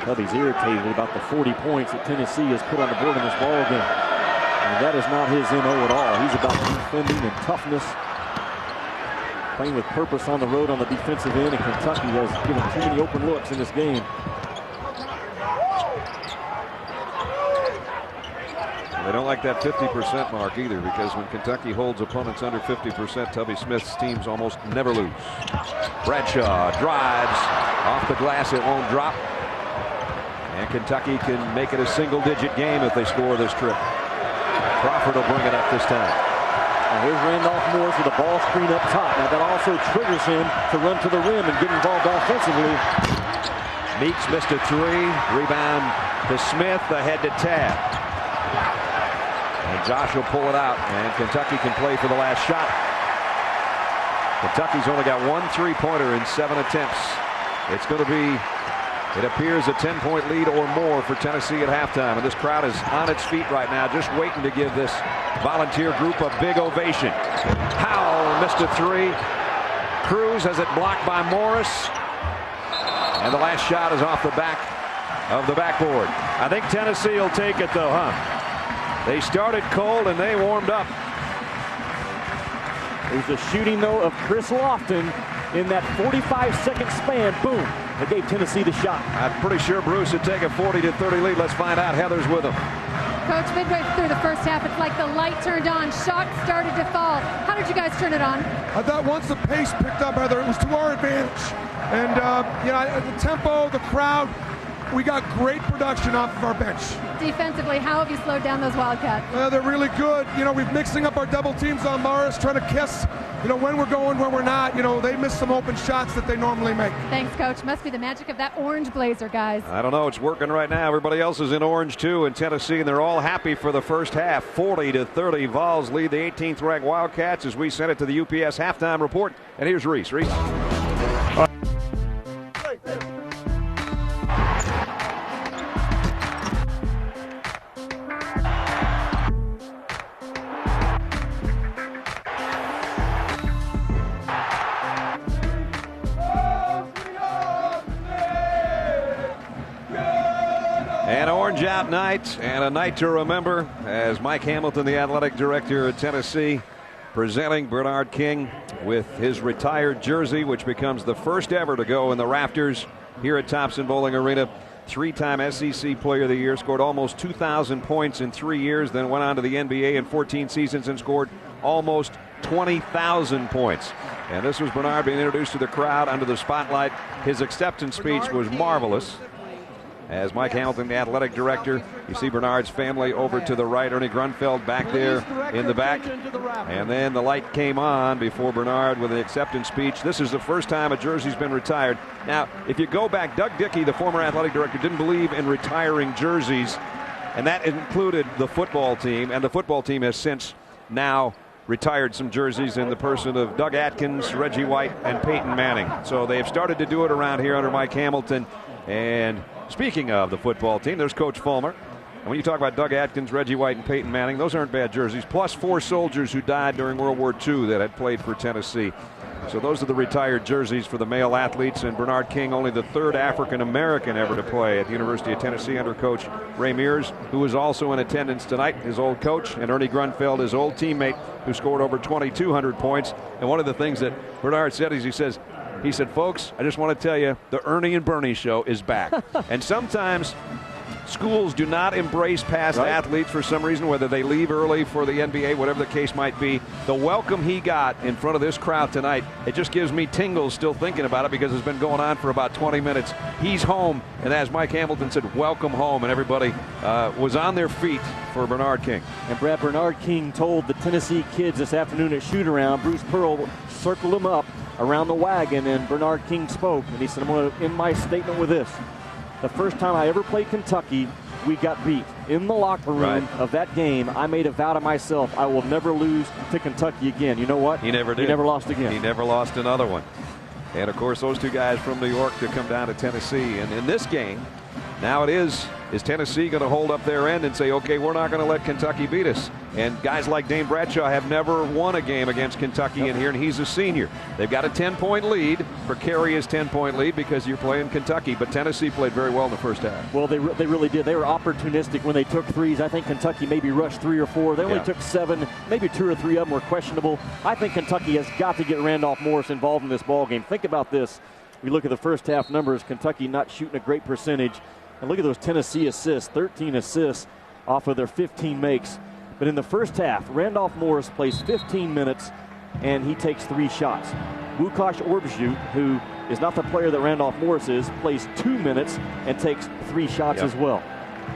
Tubby's irritated about the 40 points that Tennessee has put on the board in this ball game. And that is not his MO at all. He's about defending and toughness. Playing with purpose on the road on the defensive end, and Kentucky has given too many open looks in this game. They don't like that 50% mark either, because when Kentucky holds opponents under 50%, Tubby Smith's teams almost never lose. Bradshaw drives off the glass. It won't drop. And Kentucky can make it a single-digit game if they score this trip. Crawford will bring it up this time. And here's Randolph Morris with a ball screen up top. Now that also triggers him to run to the rim and get involved offensively. Meeks missed a 3. Rebound to Smith. Ahead to Tab. And Josh will pull it out. And Kentucky can play for the last shot. Kentucky's only got 1 3-pointer in 7 attempts. It's going to be, it appears, a 10-point lead or more for Tennessee at halftime. And this crowd is on its feet right now, just waiting to give this Volunteer group a big ovation. Howell missed a 3. Cruz has it blocked by Morris. And the last shot is off the back of the backboard. I think Tennessee will take it, though, huh? They started cold and they warmed up. There's the shooting, though, of Chris Lofton in that 45-second span. Boom. That gave Tennessee the shot. I'm pretty sure Bruce would take a 40-30 lead. Let's find out. Heather's with him. Coach, midway through the first half, it's like the light turned on. Shots started to fall. How did you guys turn it on? I thought once the pace picked up, Heather, it was to our advantage. And, the tempo, the crowd, we got great production off of our bench. Defensively, how have you slowed down those Wildcats? Well, they're really good. We're mixing up our double teams on Morris, trying to kiss, when we're going, when we're not. They miss some open shots that they normally make. Thanks, Coach. Must be the magic of that orange blazer, guys. I don't know. It's working right now. Everybody else is in orange, too, in Tennessee, and they're all happy for the first half. 40-30. Vols lead the 18th-ranked Wildcats as we send it to the UPS halftime report. And here's Reese. Reese. An orange-out night and a night to remember as Mike Hamilton, the athletic director at Tennessee, presenting Bernard King with his retired jersey, which becomes the first ever to go in the rafters here at Thompson Bowling Arena. 3-time SEC Player of the Year, scored almost 2,000 points in 3 years, then went on to the NBA in 14 seasons and scored almost 20,000 points. And this was Bernard being introduced to the crowd under the spotlight. His acceptance speech was marvelous. As Mike Hamilton, the athletic director, you see Bernard's family over to the right. Ernie Grunfeld back there in the back. And then the light came on before Bernard with the acceptance speech. This is the first time a jersey's been retired. Now, if you go back, Doug Dickey, the former athletic director, didn't believe in retiring jerseys. And that included the football team. And the football team has since now retired some jerseys in the person of Doug Atkins, Reggie White, and Peyton Manning. So they have started to do it around here under Mike Hamilton. And speaking of the football team, there's Coach Fulmer. And when you talk about Doug Atkins, Reggie White, and Peyton Manning, those aren't bad jerseys. Plus 4 soldiers who died during World War II that had played for Tennessee. So those are the retired jerseys for the male athletes. And Bernard King, only the 3rd African-American ever to play at the University of Tennessee under Coach Ray Mears, who was also in attendance tonight, his old coach, and Ernie Grunfeld, his old teammate, who scored over 2,200 points. And one of the things that Bernard said is he said, folks, I just want to tell you, the Ernie and Bernie show is back. And sometimes schools do not embrace past athletes for some reason, whether they leave early for the NBA, whatever the case might be. The welcome he got in front of this crowd tonight, it just gives me tingles still thinking about it because it's been going on for about 20 minutes. He's home, and as Mike Hamilton said, welcome home, and everybody was on their feet for Bernard King. And Brad, Bernard King told the Tennessee kids this afternoon at shoot-around, Bruce Pearl circled him up around the wagon, and Bernard King spoke, and he said, I'm going to end my statement with this. The first time I ever played Kentucky, we got beat. In the locker room of that game, I made a vow to myself, I will never lose to Kentucky again. You know what? He never did. He never lost again. He never lost another one. And, of course, those two guys from New York to come down to Tennessee. And in this game, now it is Tennessee going to hold up their end and say, okay, we're not going to let Kentucky beat us? And guys like Dane Bradshaw have never won a game against Kentucky in here, and he's a senior. They've got a 10-point lead. Precarious 10-point lead because you're playing Kentucky. But Tennessee played very well in the first half. Well, they really did. They were opportunistic when they took threes. I think Kentucky maybe rushed 3 or 4. They only took 7. Maybe 2 or 3 of them were questionable. I think Kentucky has got to get Randolph Morris involved in this ballgame. Think about this. We look at the first half numbers. Kentucky not shooting a great percentage. And look at those Tennessee assists, 13 assists off of their 15 makes. But in the first half, Randolph Morris plays 15 minutes, and he takes 3 shots. Łukasz Orbziut, who is not the player that Randolph Morris is, plays 2 minutes and takes 3 shots as well.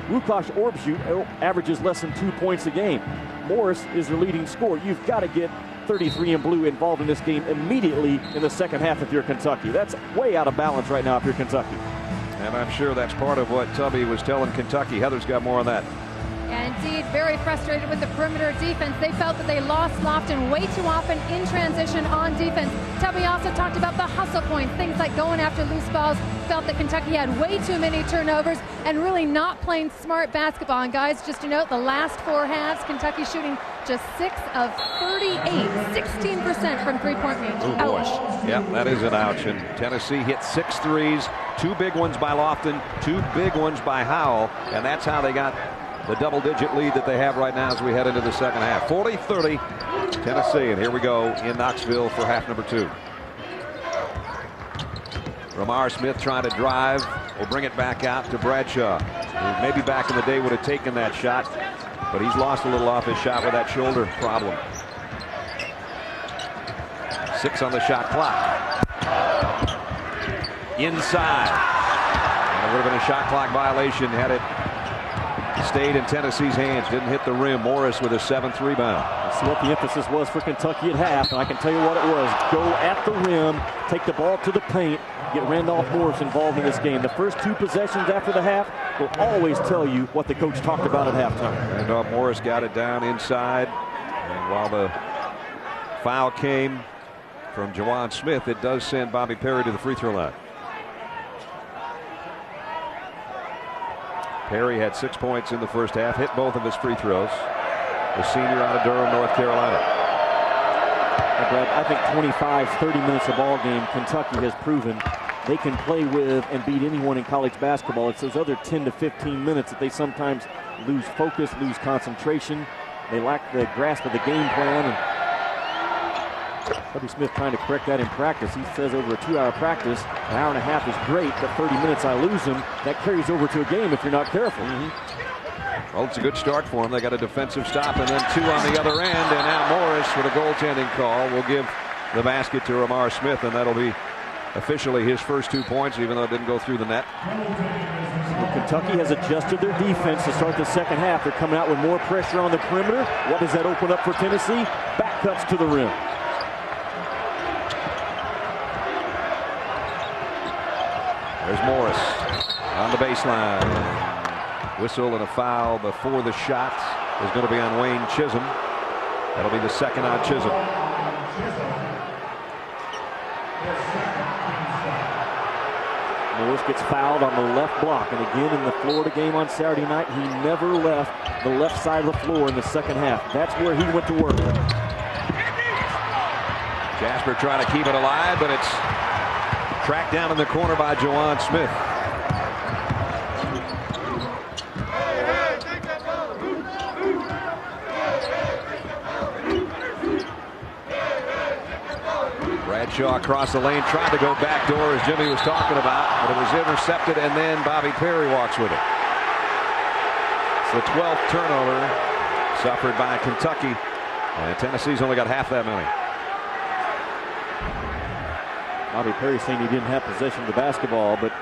Łukasz Orbziut averages less than 2 points a game. Morris is their leading scorer. You've got to get 33 and blue involved in this game immediately in the second half if you're Kentucky. That's way out of balance right now if you're Kentucky. And I'm sure that's part of what Tubby was telling Kentucky. Heather's got more on that. And indeed, very frustrated with the perimeter defense. They felt that they lost Lofton way too often in transition on defense. Tubby also talked about the hustle points, things like going after loose balls. Felt that Kentucky had way too many turnovers and really not playing smart basketball. And guys, just to note, the last 4 halves, Kentucky shooting just 6 of 38, 16% from three-point range. Oh, boy. Yeah, that is an ouch. And Tennessee hit 6 threes, 2 big ones by Lofton, 2 big ones by Howell, and that's how they got the double-digit lead that they have right now as we head into the second half. 40-30, Tennessee, and here we go in Knoxville for half number 2. Ramar Smith trying to drive. Will bring it back out to Bradshaw, who maybe back in the day would have taken that shot, but he's lost a little off his shot with that shoulder problem. 6 on the shot clock. Inside. And it would have been a shot clock violation had it stayed in Tennessee's hands. Didn't hit the rim. Morris with a 7th rebound. That's what the emphasis was for Kentucky at half, and I can tell you what it was. Go at the rim, take the ball to the paint, get Randolph Morris involved in this game. The first 2 possessions after the half will always tell you what the coach talked about at halftime. Randolph Morris got it down inside, and while the foul came from Jawan Smith, it does send Bobby Perry to the free throw line. Perry had 6 points in the first half, hit both of his free throws. The senior out of Durham, North Carolina. Brad, I think 25, 30 minutes of ball game, Kentucky has proven they can play with and beat anyone in college basketball. It's those other 10 to 15 minutes that they sometimes lose focus, lose concentration. They lack the grasp of the game plan. And Tubby Smith trying to correct that in practice. He says over a 2-hour practice, an hour and a half is great, but 30 minutes I lose them. That carries over to a game if you're not careful. Well, it's a good start for him. They got a defensive stop and then 2 on the other end. And now Morris with a goaltending call will give the basket to Ramar Smith, and that'll be officially his first 2 points, even though it didn't go through the net. Well, Kentucky has adjusted their defense to start the second half. They're coming out with more pressure on the perimeter. What does that open up for Tennessee? Back cuts to the rim. There's Morris on the baseline. Whistle and a foul before the shot is going to be on Wayne Chisholm. That'll be the second on Chisholm. Morris gets fouled on the left block, and again in the Florida game on Saturday night, he never left the left side of the floor in the second half. That's where he went to work. Jasper trying to keep it alive, but it's tracked down in the corner by Jawan Smith. Bradshaw across the lane, tried to go backdoor as Jimmy was talking about, but it was intercepted, and then Bobby Perry walks with it. It's the 12th turnover suffered by Kentucky, and Tennessee's only got half that many. Bobby Perry saying he didn't have possession of the basketball, but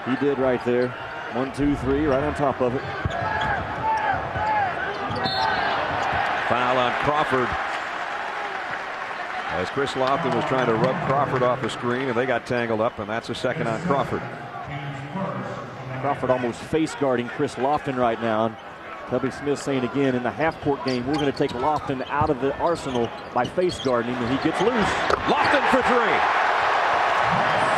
he did right there. 1, 2, 3, right on top of it. Foul on Crawford, as Chris Lofton was trying to rub Crawford off the screen, and they got tangled up, and that's a second on Crawford. Crawford almost face guarding Chris Lofton right now. And Tubby Smith saying again in the half-court game, we're going to take Lofton out of the arsenal by face guarding him, and he gets loose. Lofton for three.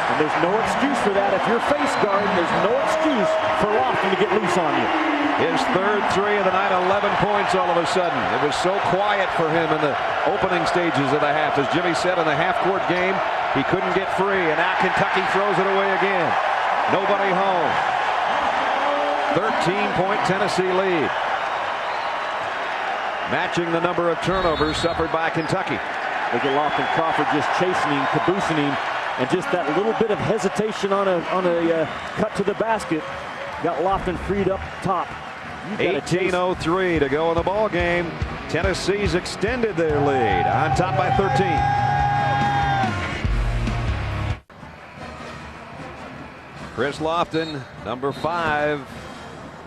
And there's no excuse for that. If you're face guarding, there's no excuse for Lofton to get loose on you. His third three of the night, 11 points all of a sudden. It was so quiet for him in the opening stages of the half. As Jimmy said, in the half-court game, he couldn't get free, and now Kentucky throws it away again. Nobody home. 13-point Tennessee lead. Matching the number of turnovers suffered by Kentucky. Look at Lofton Crawford just chasing him, caboosing him, and just that little bit of hesitation on a cut to the basket got Lofton freed up top. 18:03 to go in the ball game. Tennessee's extended their lead, on top by 13. Chris Lofton, number 5,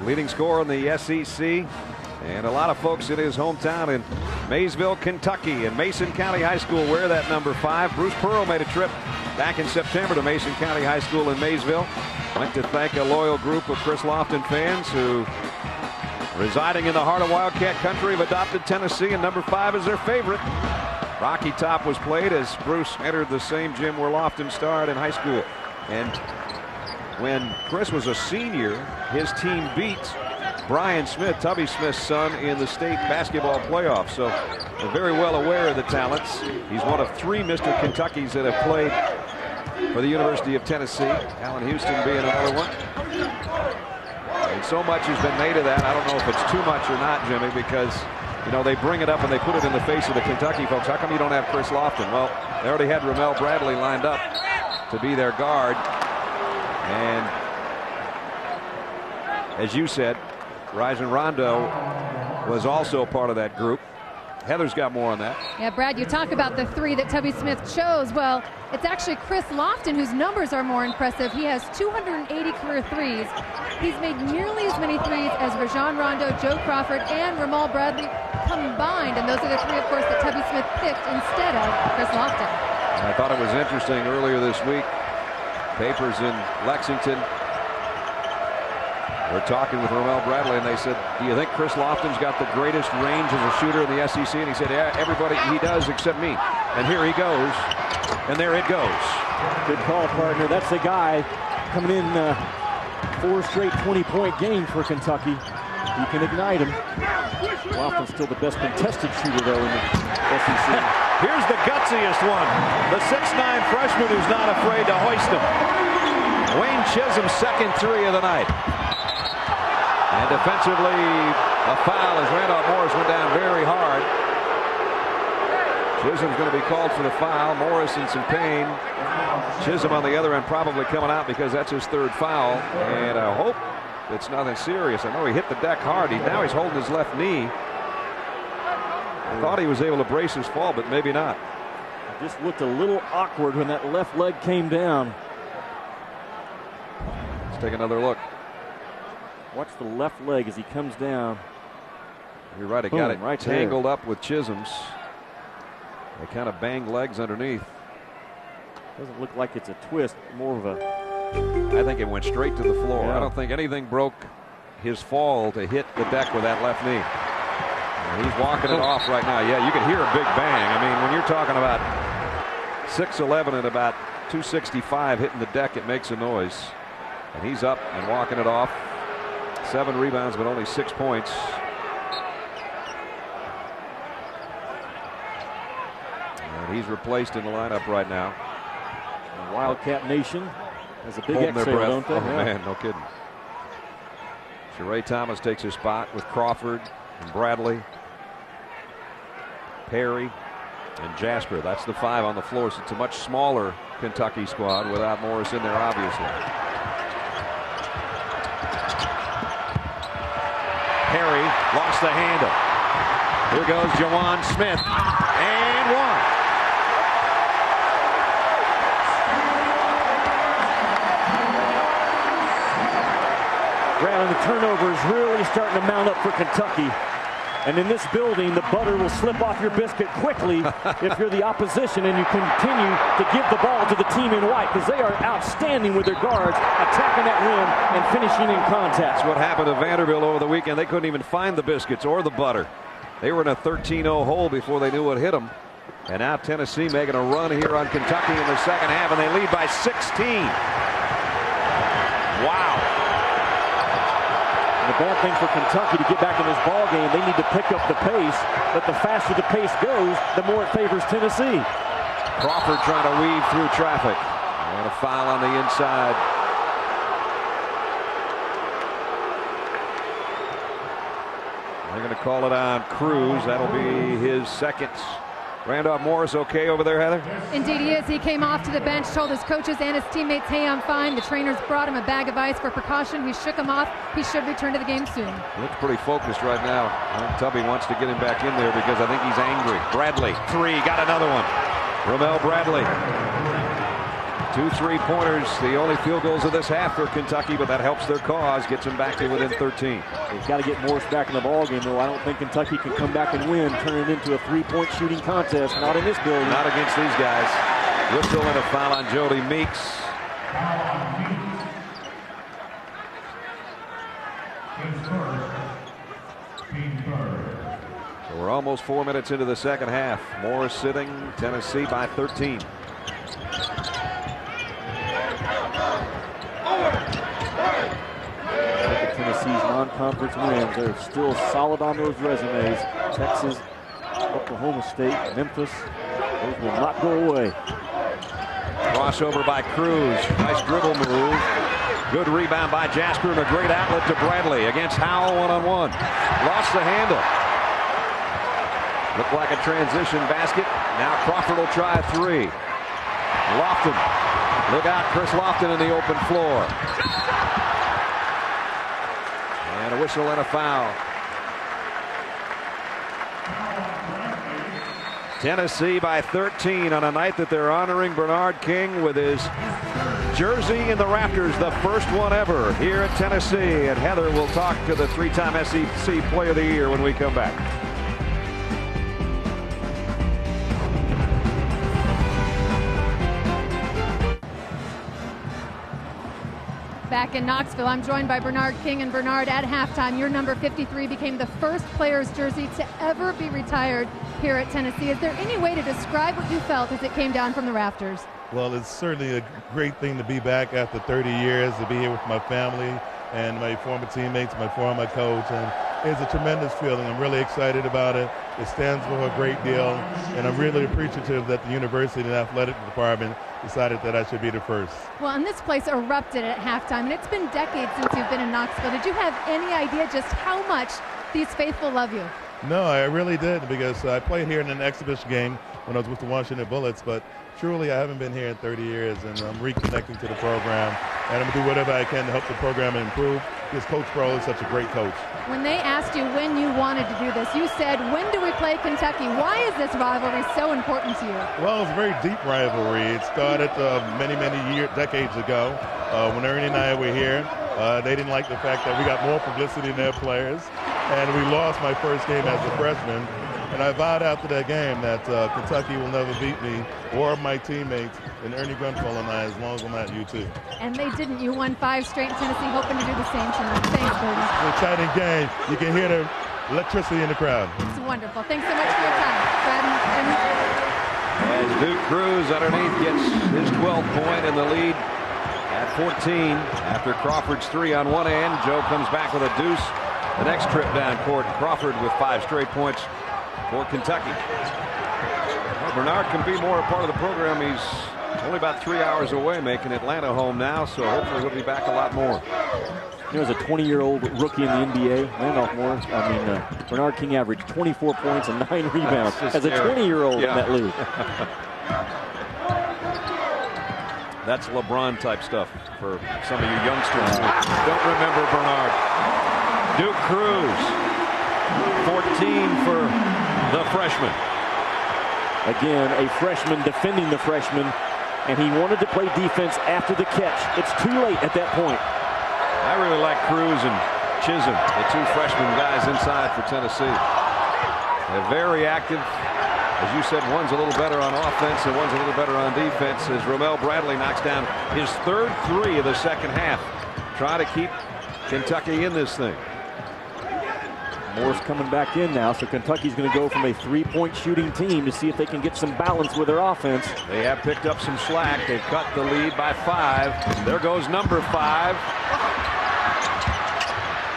leading scorer in the SEC, and a lot of folks in his hometown in Maysville, Kentucky, and Mason County High School wear that number 5. Bruce Pearl made a trip back in September to Mason County High School in Maysville. Went to thank a loyal group of Chris Lofton fans who, residing in the heart of Wildcat country, have adopted Tennessee, and number 5 is their favorite. Rocky Top was played as Bruce entered the same gym where Lofton starred in high school. And when Chris was a senior, his team beat Brian Smith, Tubby Smith's son, in the state basketball playoffs. So they're very well aware of the talents. He's one of 3 Mr. Kentuckys that have played for the University of Tennessee, Allen Houston being another one. And so much has been made of that. I don't know if it's too much or not, Jimmy, because, you know, they bring it up and they put it in the face of the Kentucky folks. How come you don't have Chris Lofton? Well, they already had Ramel Bradley lined up to be their guard. And as you said, Rajon Rondo was also part of that group. Heather's got more on that. Yeah, Brad, you talk about the 3 that Tubby Smith chose. Well, it's actually Chris Lofton whose numbers are more impressive. He has 280 career threes. He's made nearly as many threes as Rajon Rondo, Joe Crawford, and Ramel Bradley combined. And those are the 3, of course, that Tubby Smith picked instead of Chris Lofton. I thought it was interesting earlier this week. Papers in Lexington were talking with Ramel Bradley, and they said, do you think Chris Lofton's got the greatest range as a shooter in the SEC? And he said, yeah, everybody, he does except me. And here he goes, and there it goes. Good call, partner. That's the guy coming in 4 straight 20-point games for Kentucky. You can ignite him. Lofton's still the best contested shooter, though, in the SEC. Here's the gutsiest one. The 6'9 freshman who's not afraid to hoist him. Wayne Chisholm's second 3 of the night. And defensively, a foul as Randolph Morris went down very hard. Chisholm's going to be called for the foul. Morris in some pain. Chisholm on the other end probably coming out because that's his 3rd foul. And I hope it's nothing serious. I know he hit the deck hard. Now he's holding his left knee. I thought he was able to brace his fall, but maybe not. It just looked a little awkward when that left leg came down. Let's take another look. Watch the left leg as he comes down. You're right. It got it right tangled up with Chisholm's. They kind of banged legs underneath. Doesn't look like it's a twist, more of a... I think it went straight to the floor. Yeah. I don't think anything broke his fall to hit the deck with that left knee. And he's walking it off right now. Yeah, you can hear a big bang. I mean, when you're talking about 6'11" and about 265 hitting the deck, it makes a noise. And he's up and walking it off. 7 rebounds, but only 6 points. And he's replaced in the lineup right now. The Wildcat Nation has a big exhale, don't they? Oh, man, no kidding. Sheree Thomas takes his spot with Crawford and Bradley, Perry, and Jasper. That's the 5 on the floor. So it's a much smaller Kentucky squad without Morris in there, obviously. Perry lost the handle. Here goes Jawan Smith. And one. Brad, and the turnover is really starting to mount up for Kentucky. And in this building, the butter will slip off your biscuit quickly if you're the opposition and you continue to give the ball to the team in white, because they are outstanding with their guards, attacking that rim and finishing in contact. That's what happened to Vanderbilt over the weekend. They couldn't even find the biscuits or the butter. They were in a 13-0 hole before they knew what hit them. And now Tennessee making a run here on Kentucky in the second half, and they lead by 16. Wow. The bad thing for Kentucky to get back in this ball game, they need to pick up the pace, but the faster the pace goes, the more it favors Tennessee. Crawford trying to weave through traffic. And a foul on the inside. They're going to call it on Cruz. That'll be his second. Randolph Morris okay over there, Heather? Indeed he is. He came off to the bench, told his coaches and his teammates, hey, I'm fine. The trainers brought him a bag of ice for precaution. He shook him off. He should return to the game soon. He looks pretty focused right now. I think Tubby wants to get him back in there because I think he's angry. Bradley, three, got another one. Ramel Bradley. 2 3-pointers, the only field goals of this half for Kentucky, but that helps their cause, gets them back to within 13. They've got to get Morris back in the ball game, though. I don't think Kentucky can come back and win, turn it into a 3-point shooting contest. Not in this building. Not against these guys. Whistle and a foul on Jody Meeks. So we're almost 4 minutes into the second half. Morris sitting, Tennessee by 13. Tennessee's non-conference wins. They're still solid on those resumes. Texas, Oklahoma State, Memphis. Those will not go away. Crossover by Cruz. Nice dribble move. Good rebound by Jasper and a great outlet to Bradley against Howell one-on-one. Lost the handle. Looked like a transition basket. Now Crawford will try a three. Lofton. Look out, Chris Lofton in the open floor. And a whistle and a foul. Tennessee by 13 on a night that they're honoring Bernard King with his jersey in the rafters, the first one ever here at Tennessee. And Heather will talk to the 3-time SEC Player of the Year when we come back. Back in Knoxville, I'm joined by Bernard King. And Bernard, at halftime, your number 53 became the first player's jersey to ever be retired here at Tennessee. Is there any way to describe what you felt as it came down from the rafters? Well, it's certainly a great thing to be back after 30 years, to be here with my family and my former teammates, my former coach, and it's a tremendous feeling. I'm really excited about it. It stands for a great deal, and I'm really appreciative that the university and athletic department decided that I should be the first. Well, and this place erupted at halftime, and it's been decades since you've been in Knoxville. Did you have any idea just how much these faithful love you? No, I really did, because I played here in an exhibition game when I was with the Washington Bullets, but truly I haven't been here in 30 years, and I'm reconnecting to the program, and I'm going to do whatever I can to help the program improve, because Coach Sproul is such a great coach. When they asked you when you wanted to do this, you said, when do we play Kentucky? Why is this rivalry so important to you? Well, it's a very deep rivalry. It started many decades ago when Ernie and I were here. They didn't like the fact that we got more publicity than their players, and we lost my first game as a freshman. And I vowed after that game that Kentucky will never beat me or my teammates and Ernie Grunfeld and I, as long as I'm at UT. And they didn't. You won 5 straight in Tennessee, hoping to do the same tonight. Thanks, Bertie. It's an exciting game. You can hear the electricity in the crowd. It's wonderful. Thanks so much for your time, Brad. As Duke Cruz underneath gets his 12th point in the lead at 14 after Crawford's 3 on one end. Joe comes back with a deuce. The next trip down court, Crawford with 5 straight points for Kentucky. Well, Bernard can be more a part of the program. He's only about 3 hours away, making Atlanta home now, so hopefully he'll be back a lot more. You know, as a 20-year-old rookie in the NBA, Randolph Morris, Bernard King averaged 24 points and 9 rebounds as a 20-year-old in that league. That's LeBron type stuff for some of you youngsters who don't remember Bernard. Duke Cruz, 14 for the freshman. Again, a freshman defending the freshman, and he wanted to play defense after the catch. It's too late at that point. I really like Cruz and Chisholm, the two freshman guys inside for Tennessee. They're very active. As you said, one's a little better on offense and one's a little better on defense as Ramel Bradley knocks down his third three of the second half. Trying to keep Kentucky in this thing. Morris coming back in now, so Kentucky's going to go from a three-point shooting team to see if they can get some balance with their offense. They have picked up some slack. They've cut the lead by 5. There goes number 5.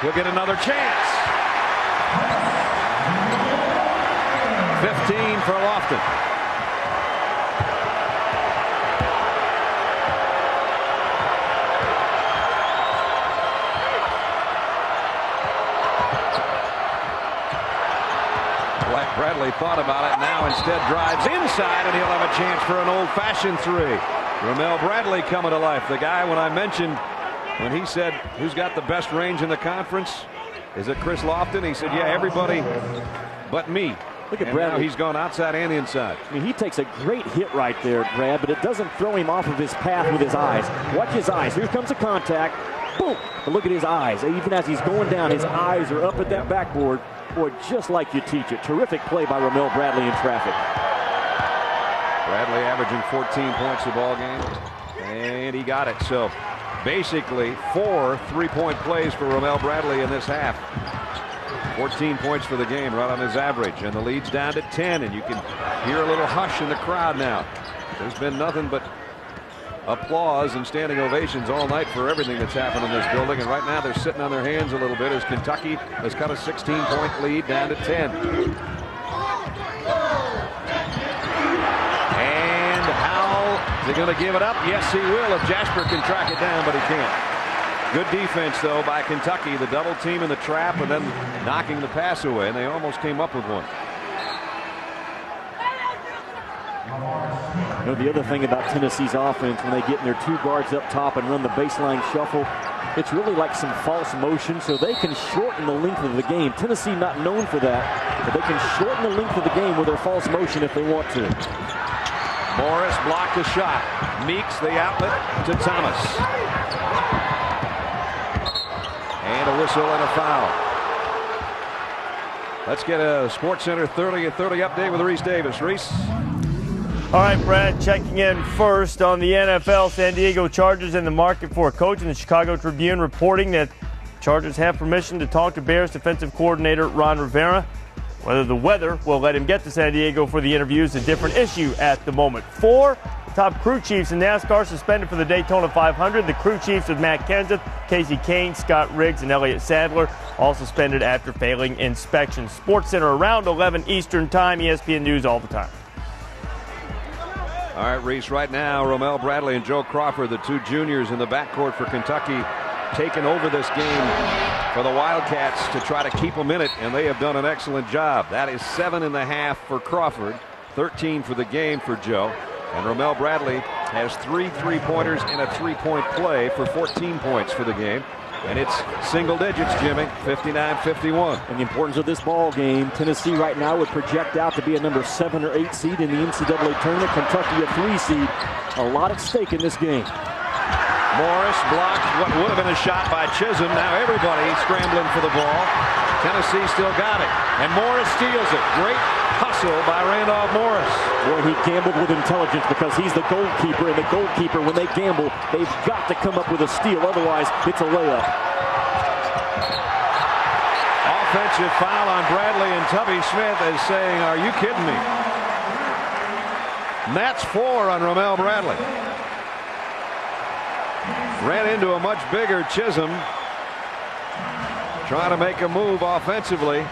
He'll get another chance. 15 for Lofton. Bradley thought about it, now instead drives inside, and he'll have a chance for an old-fashioned 3. Ramel Bradley coming to life. The guy when I mentioned, when he said, who's got the best range in the conference? Is it Chris Lofton? He said, yeah, everybody but me. Look at and Bradley. Now he's gone outside and inside. I mean, he takes a great hit right there, Brad, but it doesn't throw him off of his path with his eyes. Watch his eyes. Here comes the contact. Boom. But look at his eyes. Even as he's going down, his eyes are up at that backboard. Boy, just like you teach it. Terrific play by Ramel Bradley in traffic. Bradley averaging 14 points a ball game, and he got it. So basically 4 3-point plays for Ramel Bradley in this half. 14 points for the game, right on his average, and the lead's down to 10, and you can hear a little hush in the crowd now. There's been nothing but applause and standing ovations all night for everything that's happened in this building, and right now they're sitting on their hands a little bit as Kentucky has cut a 16-point lead down to 10. And Howell, is he going to give it up? Yes, he will if Jasper can track it down, but he can't. Good defense, though, by Kentucky. The double team in the trap and then knocking the pass away, and they almost came up with one. You know, the other thing about Tennessee's offense, when they get in their 2 guards up top and run the baseline shuffle, it's really like some false motion, so they can shorten the length of the game. Tennessee not known for that, but they can shorten the length of the game with their false motion if they want to. Morris blocked the shot. Meeks the outlet to Thomas. And a whistle and a foul. Let's get a SportsCenter 30 at 30 update with Reese Davis. Reese. All right, Brad, checking in first on the NFL. San Diego Chargers in the market for a coach, and the Chicago Tribune reporting that Chargers have permission to talk to Bears defensive coordinator Ron Rivera. Whether the weather will let him get to San Diego for the interview is a different issue at the moment. 4 top crew chiefs in NASCAR suspended for the Daytona 500. The crew chiefs of Matt Kenseth, Casey Kane, Scott Riggs, and Elliott Sadler all suspended after failing inspection. SportsCenter around 11 Eastern Time, ESPN News all the time. All right, Reese, right now, Ramel Bradley and Joe Crawford, the 2 juniors in the backcourt for Kentucky, taking over this game for the Wildcats to try to keep them in it, and they have done an excellent job. That is 7.5 for Crawford, 13 for the game for Joe. And Ramel Bradley has 3 3-pointers and a 3-point play for 14 points for the game. And it's single digits, Jimmy, 59-51. And the importance of this ball game, Tennessee right now would project out to be a number 7 or 8 seed in the NCAA tournament. Kentucky a 3 seed. A lot at stake in this game. Morris blocked what would have been a shot by Chisholm. Now everybody scrambling for the ball. Tennessee still got it. And Morris steals it. Great hustle by Randolph Morris. Boy, he gambled with intelligence because he's the goalkeeper, and the goalkeeper, when they gamble, they've got to come up with a steal. Otherwise, it's a layup. Offensive foul on Bradley, and Tubby Smith is saying, are you kidding me? And that's 4 on Ramel Bradley. Ran into a much bigger Chisholm. Trying to make a move offensively.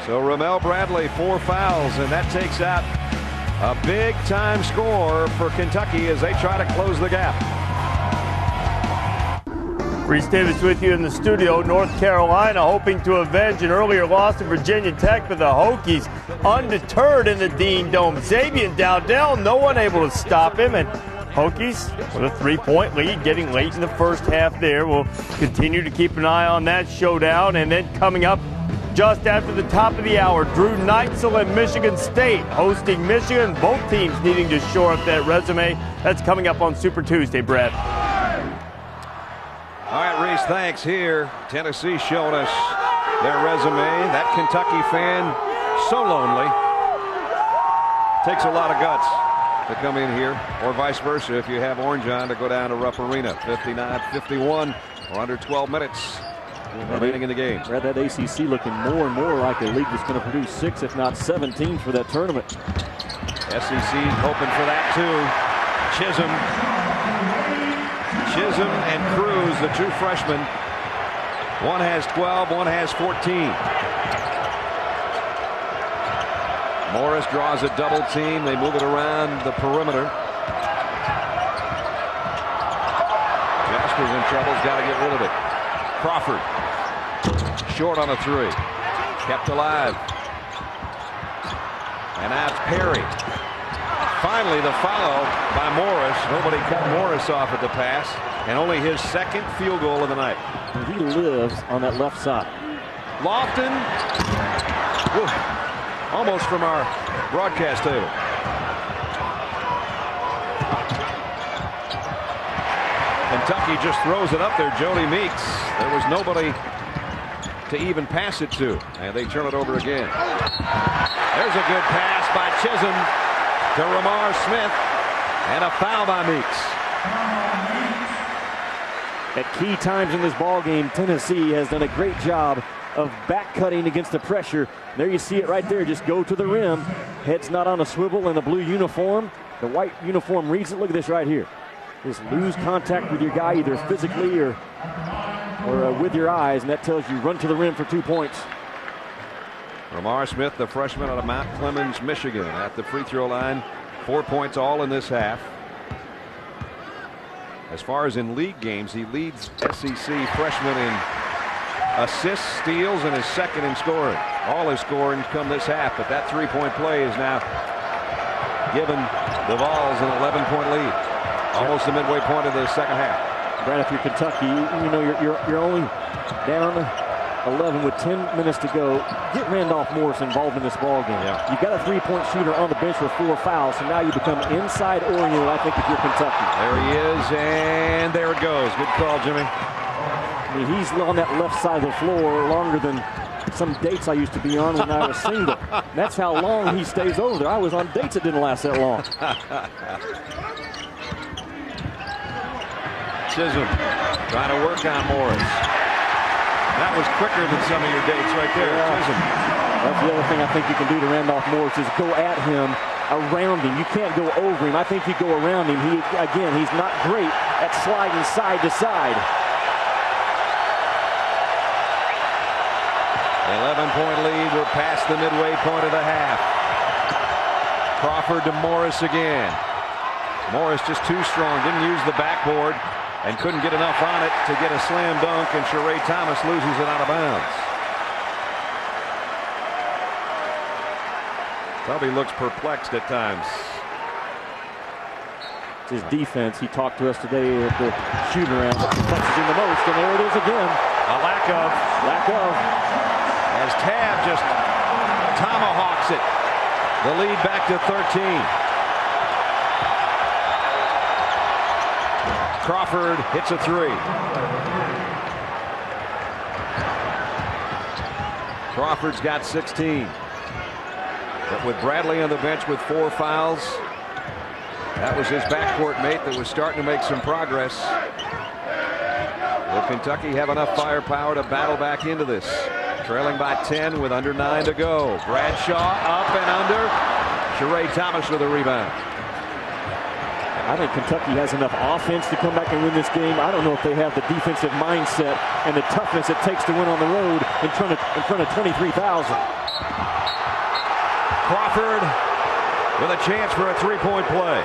So Ramel Bradley 4 fouls, and that takes out a big time score for Kentucky as they try to close the gap. Reese Davis with you in the studio. North Carolina hoping to avenge an earlier loss to Virginia Tech, but the Hokies undeterred in the Dean Dome. Xavier Dowdell, no one able to stop him, and Hokies with a 3-point lead, getting late in the first half there. We'll continue to keep an eye on that showdown. And then coming up just after the top of the hour, Drew Neitzel and Michigan State hosting Michigan. Both teams needing to shore up that resume. That's coming up on Super Tuesday, Brett. All right, Reese, thanks. Here, Tennessee showing us their resume. That Kentucky fan, so lonely. Takes a lot of guts to come in here, or vice versa if you have Orange on to go down to Rupp Arena. 59-51, or under 12 minutes remaining in the game. Brad, that ACC looking more and more like a league that's going to produce 6, if not 7 teams for that tournament. SEC hoping for that too. Chisholm and Cruz, the two freshmen. One has 12, one has 14. Morris draws a double team. They move it around the perimeter. Jasper's in trouble. He's got to get rid of it. Crawford. Short on a 3. Kept alive. And now it's Perry. Finally, the follow by Morris. Nobody cut Morris off at the pass. And only his second field goal of the night. And he lives on that left side. Lofton. Whew, almost from our broadcast table. Kentucky just throws it up there. Jody Meeks. There was nobody to even pass it to. And they turn it over again. There's a good pass by Chisholm to Ramar Smith, and a foul by Meeks. At key times in this ball game, Tennessee has done a great job of back cutting against the pressure. There you see it right there. Just go to the rim. Head's not on a swivel in the blue uniform. The white uniform reads it. Look at this right here. Just lose contact with your guy either physically or with your eyes, and that tells you run to the rim for 2 points. Ramar Smith, the freshman out of Mount Clemens, Michigan, at the free throw line. 4 points all in this half. As far as in league games, he leads SEC freshmen in assists, steals, and is second in scoring. All his scoring come this half, but that 3-point play is now given the Vols an 11-point lead. Almost the midway point of the second half. Brad, if you're Kentucky, you know you're only down 11 with 10 minutes to go. Get Randolph Morris involved in this ball game. Yeah. You've got a 3-point shooter on the bench with 4 fouls, so now you become inside oriented, I think, if you're Kentucky. There he is, and there it goes. Good call, Jimmy. I mean, he's on that left side of the floor longer than some dates I used to be on when I was single. That's how long he stays over there. I was on dates that didn't last that long. Chisholm trying to work on Morris. That was quicker than some of your dates right there. Yeah. Chisholm. That's the other thing I think you can do to Randolph Morris is go at him, around him. You can't go over him. I think you go around him. He's not great at sliding side to side. 11-point lead. We're past the midway point of the half. Crawford to Morris again. Morris just too strong. Didn't use the backboard and couldn't get enough on it to get a slam dunk, and Sheree Thomas loses it out of bounds. Tubby looks perplexed at times. It's his defense. He talked to us today at the shoot-around that perplexes him the most, and there it is again. A lack of. As Tab just tomahawks it. The lead back to 13. Crawford hits a 3. Crawford's got 16. But with Bradley on the bench with 4 fouls, that was his backcourt mate that was starting to make some progress. Will Kentucky have enough firepower to battle back into this? Trailing by 10 with under 9 to go. Bradshaw up and under. Sheree Thomas with a rebound. I think Kentucky has enough offense to come back and win this game. I don't know if they have the defensive mindset and the toughness it takes to win on the road in front of 23,000. Crawford with a chance for a 3-point play.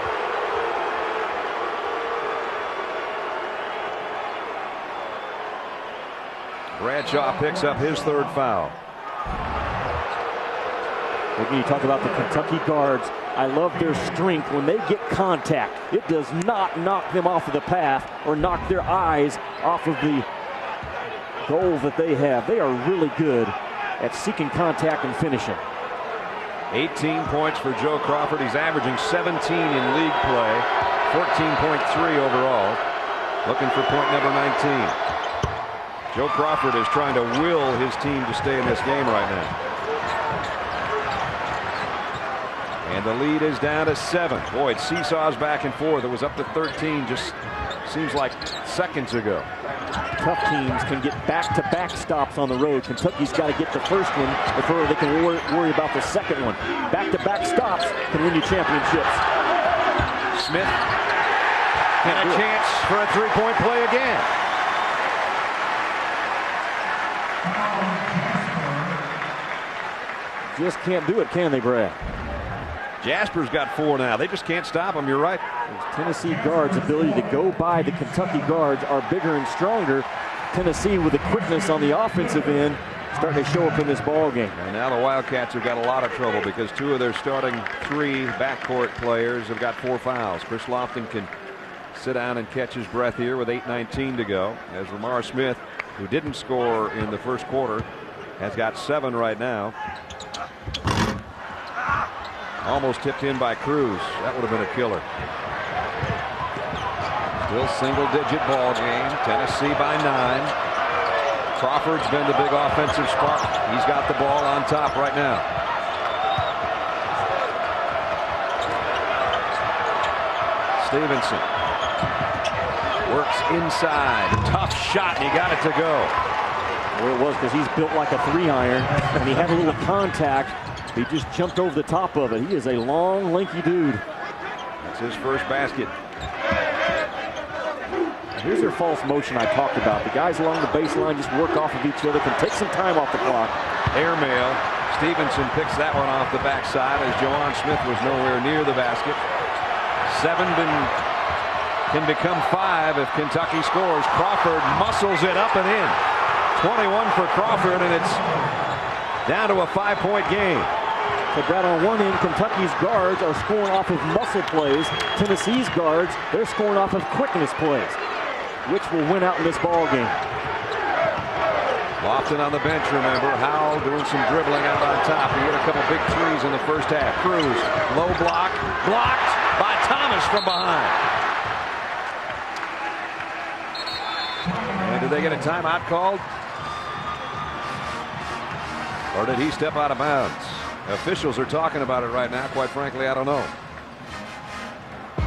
Bradshaw picks up his 3rd foul. Again, you talk about the Kentucky guards. I love their strength. When they get contact, it does not knock them off of the path or knock their eyes off of the goal that they have. They are really good at seeking contact and finishing. 18 points for Joe Crawford. He's averaging 17 in league play, 14.3 overall. Looking for point number 19. Joe Crawford is trying to will his team to stay in this game right now. And the lead is down to 7. Boy, it seesaws back and forth. It was up to 13 just seems like seconds ago. Tough teams can get back-to-back stops on the road. Kentucky's got to get the first one before they can worry about the second one. Back-to-back stops can win you championships. Smith and a chance for a three-point play again. Just can't do it, can they, Brad? Jasper's got 4 now. They just can't stop him. You're right. Those Tennessee guards' ability to go by the Kentucky guards are bigger and stronger. Tennessee, with the quickness on the offensive end, starting to show up in this ball game. And now the Wildcats have got a lot of trouble because 2 of their starting 3 backcourt players have got 4 fouls. Chris Lofton can sit down and catch his breath here with 8:19 to go, as Lamar Smith, who didn't score in the first quarter, has got 7 right now. Almost tipped in by Cruz. That would have been a killer. Still single-digit ball game. Tennessee by 9. Crawford's been the big offensive spark. He's got the ball on top right now. Stevenson works inside. Tough shot, and he got it to go. Well, it was because he's built like a 3-iron, and he had a little contact. He just jumped over the top of it. He is a long, lanky dude. That's his first basket. Here's their false motion I talked about. The guys along the baseline just work off of each other, can take some time off the clock. Airmail. Stevenson picks that one off the backside as Joanne Smith was nowhere near the basket. 7 can become 5 if Kentucky scores. Crawford muscles it up and in. 21 for Crawford, and it's down to a 5-point game. But that on one end, Kentucky's guards are scoring off of muscle plays. Tennessee's guards, they're scoring off of quickness plays, which will win out in this ball game. Lofton on the bench, remember. Howell doing some dribbling out on top. He hit a couple big threes in the first half. Cruz, low block, blocked by Thomas from behind. And did they get a timeout called? Or did he step out of bounds? Officials are talking about it right now. Quite frankly, I don't know.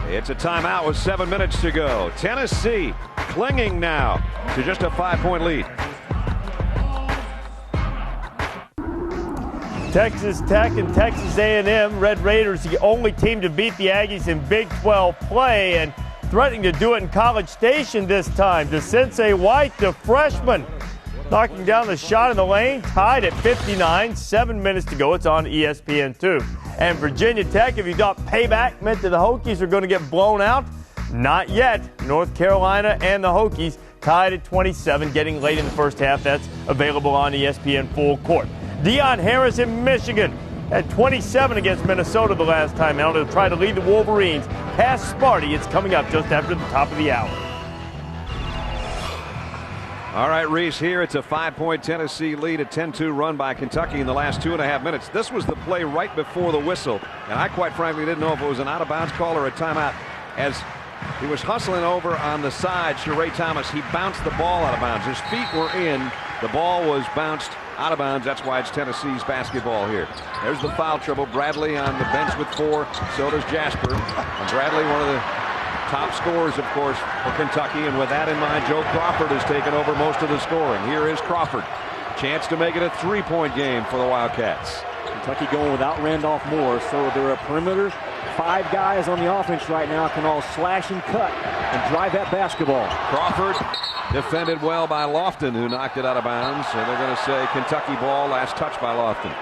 It's a timeout with 7 minutes to go. Tennessee clinging now to just a 5-point lead. Texas Tech and Texas A&M. Red Raiders, the only team to beat the Aggies in Big 12 play, and threatening to do it in College Station this time. To Sensei White, the freshman, knocking down the shot in the lane, tied at 59, 7 minutes to go. It's on ESPN2. And Virginia Tech, if you thought payback meant that the Hokies are going to get blown out, not yet. North Carolina and the Hokies tied at 27, getting late in the first half. That's available on ESPN Full Court. Deion Harris in Michigan at 27 against Minnesota the last time out. He'll try to lead the Wolverines past Sparty. It's coming up just after the top of the hour. All right, Reese, here it's a 5-point Tennessee lead, a 10-2 run by Kentucky in the last 2.5 minutes. This was the play right before the whistle, and I quite frankly didn't know if it was an out-of-bounds call or a timeout. As he was hustling over on the side, Sheree Thomas, he bounced the ball out of bounds. His feet were in. The ball was bounced out of bounds. That's why it's Tennessee's basketball here. There's the foul trouble. Bradley on the bench with 4. So does Jasper. And Bradley, one of the top scorers, of course, for Kentucky. And with that in mind, Joe Crawford has taken over most of the scoring. Here is Crawford. Chance to make it a 3-point game for the Wildcats. Kentucky going without Randolph Moore, so they're a perimeter. 5 guys on the offense right now can all slash and cut and drive that basketball. Crawford defended well by Lofton, who knocked it out of bounds. So they're going to say Kentucky ball, last touch by Lofton.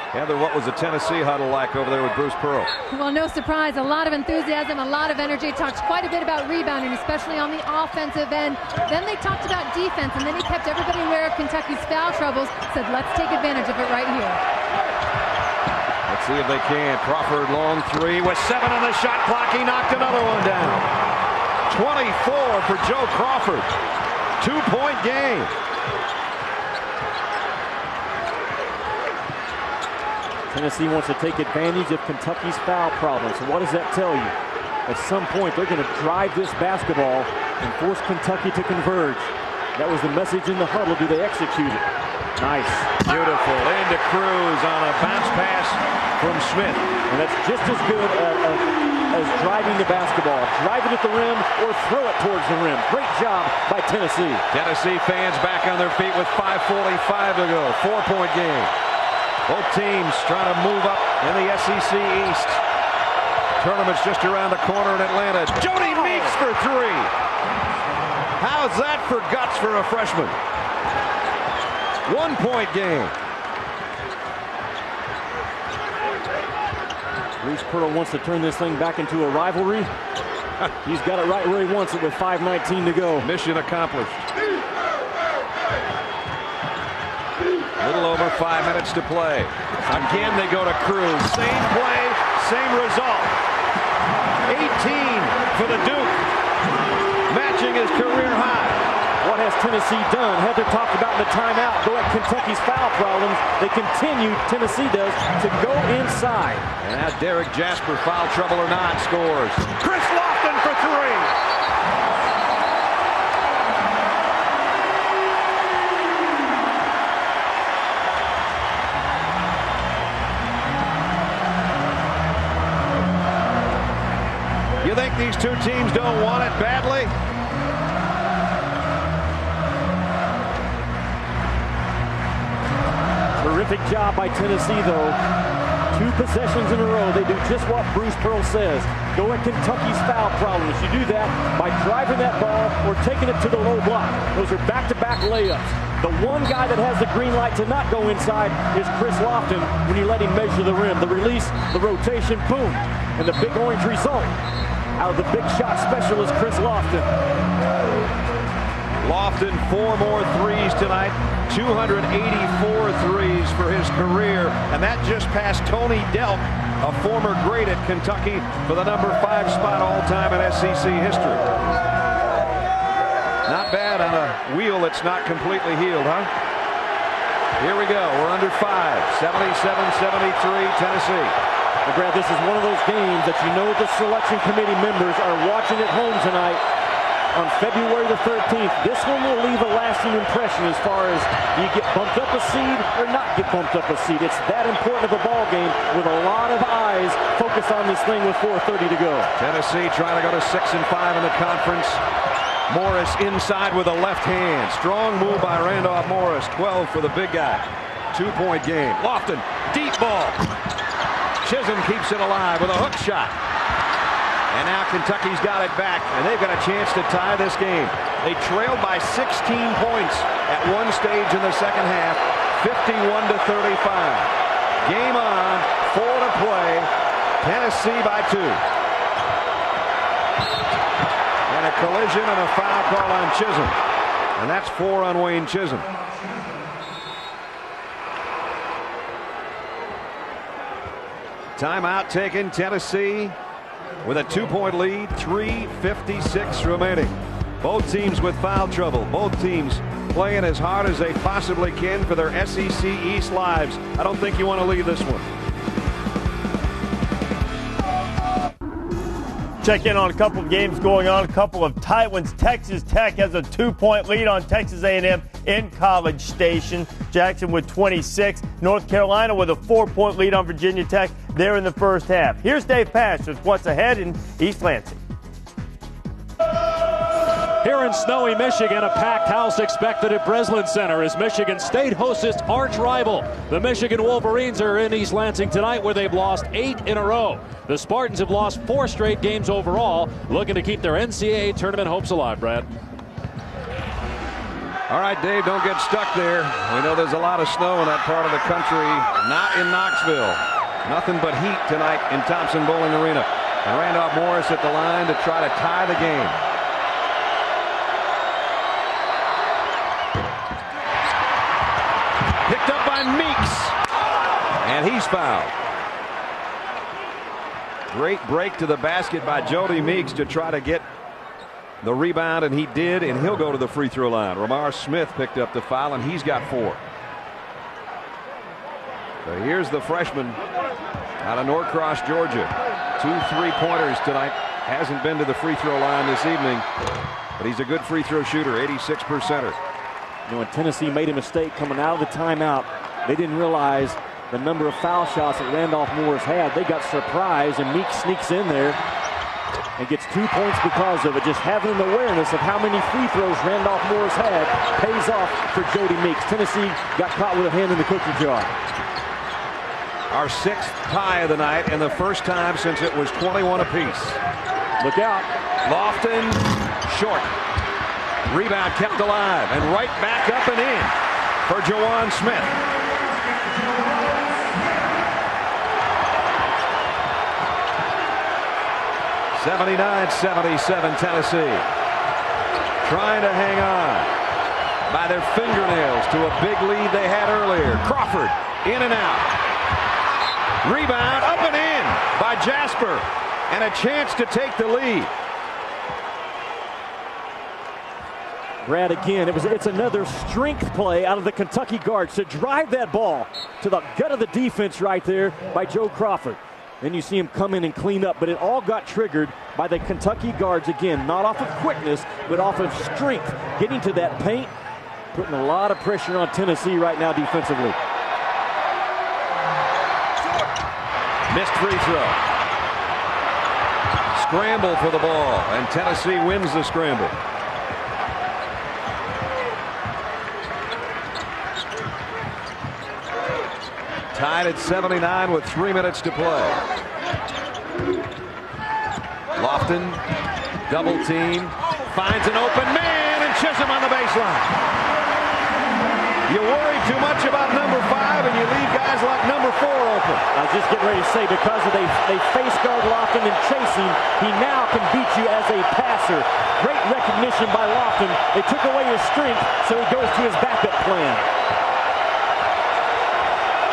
Heather, what was the Tennessee huddle like over there with Bruce Pearl? Well, no surprise. A lot of enthusiasm, a lot of energy. Talked quite a bit about rebounding, especially on the offensive end. Then they talked about defense, and then he kept everybody aware of Kentucky's foul troubles. Said, let's take advantage of it right here. Let's see if they can. Crawford, long three with 7 on the shot clock. He knocked another one down. 24 for Joe Crawford. 2-point game. Tennessee wants to take advantage of Kentucky's foul problem. So what does that tell you? At some point, they're going to drive this basketball and force Kentucky to converge. That was the message in the huddle. Do they execute it? Nice. Beautiful. Into Cruz on a bounce pass from Smith. And that's just as good as driving the basketball. Drive it at the rim or throw it towards the rim. Great job by Tennessee. Tennessee fans back on their feet with 5:45 to go. 4-point game. Both teams trying to move up in the SEC East. Tournament's just around the corner in Atlanta. Jody Meeks for 3. How's that for guts for a freshman? 1-point game. Bruce Pearl wants to turn this thing back into a rivalry. He's got it right where he wants it with 5:19 to go. Mission accomplished. Little over 5 minutes to play. Again, they go to Cruz. Same play, same result. 18 for the Duke, matching his career high. What has Tennessee done? Heather talked about in the timeout. Go at Kentucky's foul problems. They continue, Tennessee does, to go inside. And now Derek Jasper, foul trouble or not, scores. Chris Lofton for 3. You think these two teams don't want it badly? Terrific job by Tennessee, though. 2 possessions in a row. They do just what Bruce Pearl says. Go at Kentucky's foul problems. You do that by driving that ball or taking it to the low block. Those are back-to-back layups. The one guy that has the green light to not go inside is Chris Lofton when you let him measure the rim. The release, the rotation, boom. And the big orange result out of the big shot specialist, Chris Lofton. Lofton, 4 more threes tonight. 284 threes for his career. And that just passed Tony Delk, a former great at Kentucky, for the number 5 spot all-time in SEC history. Not bad on a wheel that's not completely healed, huh? Here we go. We're under 5. 77-73, Tennessee. Well, Brad, this is one of those games that you know the selection committee members are watching at home tonight on February the 13th. This one will leave a lasting impression as far as do you get bumped up a seed or not get bumped up a seed. It's that important of a ball game with a lot of eyes focused on this thing with 4:30 to go. Tennessee trying to go to 6-5 in the conference. Morris inside with a left hand. Strong move by Randolph Morris. 12 for the big guy. 2-point game. Lofton, deep ball. Chisholm keeps it alive with a hook shot. And now Kentucky's got it back, and they've got a chance to tie this game. They trailed by 16 points at one stage in the second half, 51-35. Game on, 4 to play. Tennessee by 2. And a collision and a foul call on Chisholm. And that's 4 on Wayne Chisholm. Timeout taken. Tennessee with a 2-point lead, 3:56 remaining. Both teams with foul trouble. Both teams playing as hard as they possibly can for their SEC East lives. I don't think you want to leave this one. Check in on a couple of games going on, a couple of tight ones. Texas Tech has a 2-point lead on Texas A&M in College Station. Jackson with 26. North Carolina with a 4-point lead on Virginia Tech there in the first half. Here's Dave Pasch with what's ahead in East Lansing. Here in snowy Michigan, a packed house expected at Breslin Center as Michigan State hosts its arch rival. The Michigan Wolverines are in East Lansing tonight where they've lost 8 in a row. The Spartans have lost 4 straight games overall, looking to keep their NCAA tournament hopes alive, Brad. All right, Dave, don't get stuck there. We know there's a lot of snow in that part of the country. Not in Knoxville. Nothing but heat tonight in Thompson Bowling Arena. And Randolph Morris at the line to try to tie the game. Picked up by Meeks. And he's fouled. Great break to the basket by Jody Meeks to try to get the rebound, and he did, and he'll go to the free throw line. Ramar Smith picked up the foul, and he's got 4. So here's the freshman out of Norcross, Georgia. 2 3-pointers tonight. Hasn't been to the free throw line this evening, but he's a good free throw shooter, 86%er. You know, when Tennessee made a mistake coming out of the timeout, they didn't realize the number of foul shots that Randolph Morris had. They got surprised, and Meeks sneaks in there and gets 2 points because of it. Just having an awareness of how many free throws Randolph Morris had pays off for Jody Meeks. Tennessee got caught with a hand in the cookie jar. Our 6th tie of the night, and the first time since it was 21 apiece. Look out. Lofton, short. Rebound kept alive, and right back up and in for Jawan Smith. (79-77) Tennessee trying to hang on by their fingernails to a big lead they had earlier. Crawford in and out. Rebound up and in by Jasper, and a chance to take the lead. Brad, again, it's another strength play out of the Kentucky guards to drive that ball to the gut of the defense right there by Joe Crawford. Then you see him come in and clean up, but it all got triggered by the Kentucky guards again, not off of quickness, but off of strength, getting to that paint, putting a lot of pressure on Tennessee right now defensively. Missed free throw. Scramble for the ball, and Tennessee wins the scramble. Tied at 79 with 3 minutes to play. Lofton, double team, finds an open man, and Chisholm on the baseline. You worry too much about number 5, and you leave guys like number 4 open. I was just getting ready to say, because they face guard Lofton and chasing, he now can beat you as a passer. Great recognition by Lofton. They took away his strength, so he goes to his backup plan.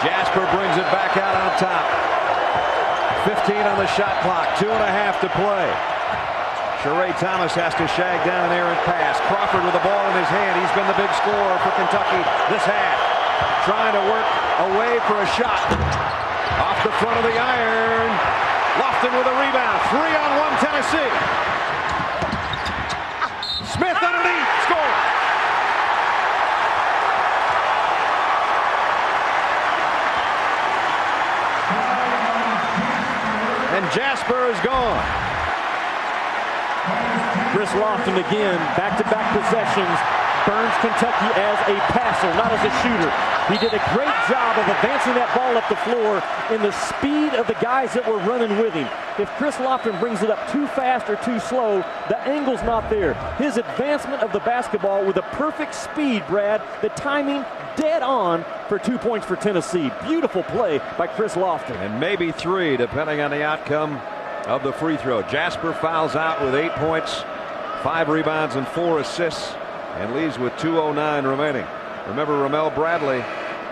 Jasper brings it back out on top. 15 on the shot clock, 2.5 to play. Sheree Thomas has to shag down an errant pass. Crawford with the ball in his hand. He's been the big scorer for Kentucky this half. Trying to work away for a shot. Off the front of the iron. Lofton with a rebound. 3-on-1 Tennessee. Smith underneath. Score. And Jasper is gone. Chris Lofton again, back-to-back possessions, burns Kentucky as a passer, not as a shooter. He did a great job of advancing that ball up the floor in the speed of the guys that were running with him. If Chris Lofton brings it up too fast or too slow, the angle's not there. His advancement of the basketball with a perfect speed, Brad, the timing dead on for 2 points for Tennessee. Beautiful play by Chris Lofton. And maybe 3, depending on the outcome of the free throw. Jasper fouls out with 8 points, 5 rebounds, and 4 assists, and leaves with 2:09 remaining. Remember, Ramel Bradley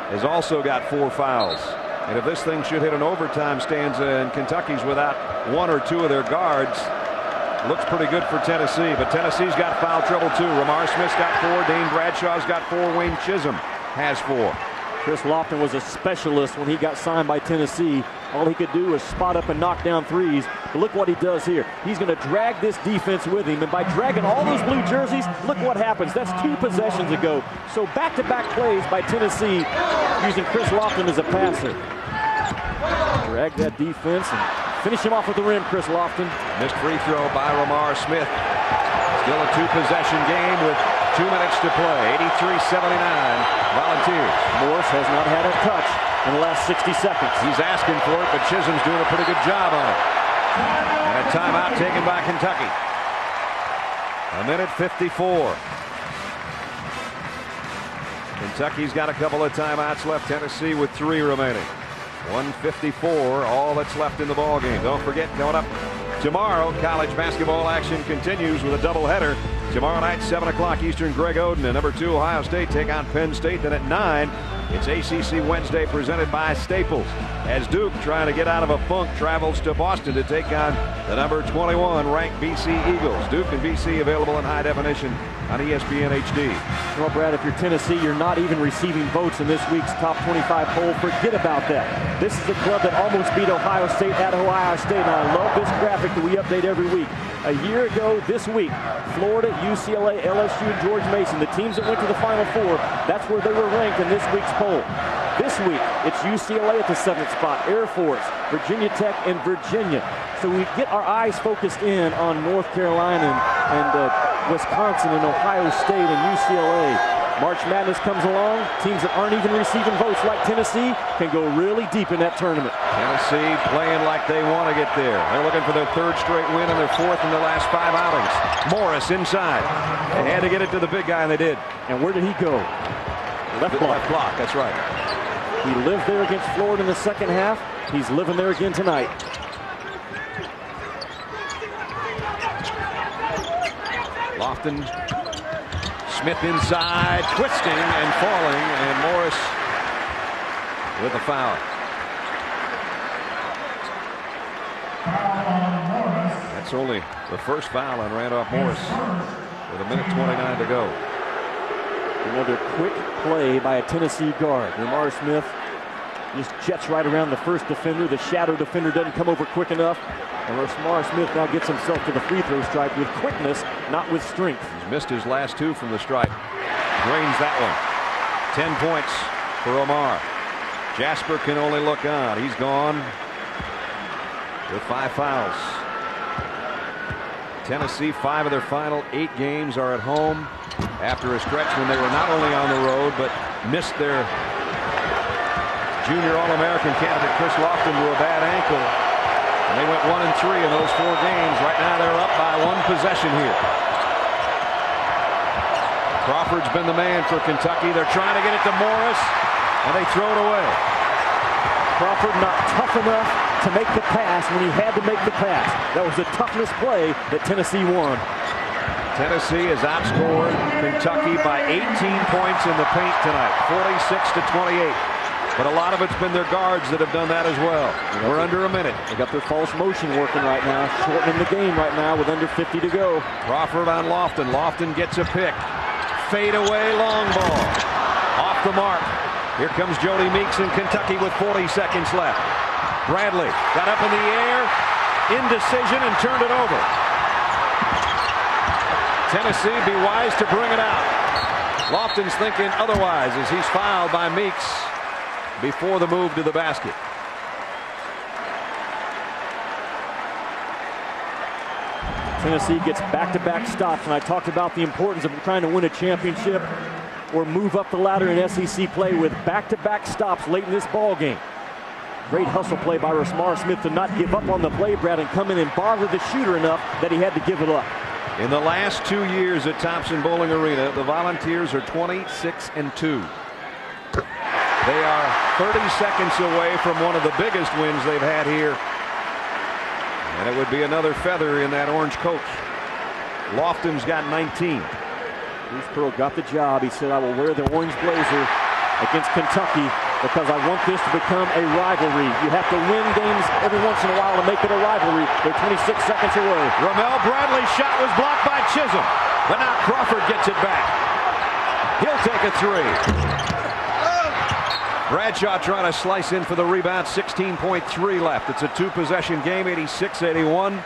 has also got 4 fouls. And if this thing should hit an overtime stanza and Kentucky's without 1 or 2 of their guards, looks pretty good for Tennessee. But Tennessee's got foul trouble too. Ramar Smith's got 4. Dane Bradshaw's got 4. Wayne Chisholm has 4. Chris Lofton was a specialist when he got signed by Tennessee. All he could do was spot up and knock down threes. But look what he does here. He's going to drag this defense with him. And by dragging all those blue jerseys, look what happens. That's 2 possessions ago. So back-to-back plays by Tennessee using Chris Lofton as a passer. Drag that defense and finish him off at the rim, Chris Lofton. Missed free throw by Ramar Smith. Still a 2-possession game with 2 minutes to play. 83-79 Volunteers. Morris has not had a touch in the last 60 seconds. He's asking for it, but Chisholm's doing a pretty good job on it. And a timeout taken by Kentucky. 1:54. Kentucky's got a couple of timeouts left. Tennessee with 3 remaining. 1:54, all that's left in the ball game. Don't forget, coming up tomorrow, college basketball action continues with a doubleheader. Tomorrow night, 7 o'clock Eastern, Greg Oden and number 2 Ohio State take on Penn State. Then at 9, it's ACC Wednesday presented by Staples. As Duke, trying to get out of a funk, travels to Boston to take on the number 21 ranked BC Eagles. Duke and BC available in high definition on ESPN HD. Well, Brad, if you're Tennessee, you're not even receiving votes in this week's top 25 poll. Forget about that. This is the club that almost beat Ohio State at Ohio State, and I love this graphic that we update every week. A year ago this week, Florida, UCLA, LSU, and George Mason, the teams that went to the Final Four, that's where they were ranked in this week's poll. This week, it's UCLA at the 7th spot, Air Force, Virginia Tech, and Virginia. So we get our eyes focused in on North Carolina and Wisconsin and Ohio State and UCLA. March Madness comes along. Teams that aren't even receiving votes like Tennessee can go really deep in that tournament. Tennessee playing like they want to get there. They're looking for their 3rd straight win and their 4th in the last 5 outings. Morris inside. They had to get it to the big guy, and they did. And where did he go? Left block. Left block, that's right. He lived there against Florida in the second half. He's living there again tonight. Lofton. Smith inside, twisting and falling, and Morris with a foul. That's only the first foul on Randolph Morris with 1:29 to go. Another quick play by a Tennessee guard. Lamar Smith just jets right around the first defender. The shadow defender doesn't come over quick enough. And Lamar Smith now gets himself to the free throw stripe with quickness, not with strength. He's missed his last 2 from the stripe. Drains that one. 10 points for Omar. Jasper can only look on. He's gone with 5 fouls. Tennessee, 5 of their final 8 games are at home after a stretch when they were not only on the road but missed their junior All-American candidate Chris Lofton to a bad ankle. And they went 1-3 in those 4 games. Right now they're up by 1 possession here. Crawford's been the man for Kentucky. They're trying to get it to Morris, and they throw it away. Crawford not tough enough to make the pass when he had to make the pass. That was a toughness play that Tennessee won. Tennessee has outscored Kentucky by 18 points in the paint tonight, 46-28. But a lot of it's been their guards that have done that as well. We're under a minute. They got their false motion working right now, shortening the game right now with under 50 to go. Crawford on Lofton. Lofton gets a pick. Fade away, long ball. Off the mark. Here comes Jody Meeks in Kentucky with 40 seconds left. Bradley got up in the air, indecision, and turned it over. Tennessee be wise to bring it out. Lofton's thinking otherwise as he's fouled by Meeks before the move to the basket. Tennessee gets back-to-back stops, and I talked about the importance of trying to win a championship or move up the ladder in SEC play with back-to-back stops late in this ball game. Great hustle play by Lamar Smith to not give up on the play, Brad, and come in and bother the shooter enough that he had to give it up. In the last 2 years at Thompson-Boling Arena, the Volunteers are 26-2. They are 30 seconds away from one of the biggest wins they've had here. And it would be another feather in that orange coat. Lofton's got 19. Bruce Pearl got the job. He said, I will wear the orange blazer against Kentucky because I want this to become a rivalry. You have to win games every once in a while to make it a rivalry. They're 26 seconds away. Ramel Bradley's shot was blocked by Chisholm, but now Crawford gets it back. He'll take a 3. Bradshaw trying to slice in for the rebound. 16.3 left. It's a 2-possession game, 86-81.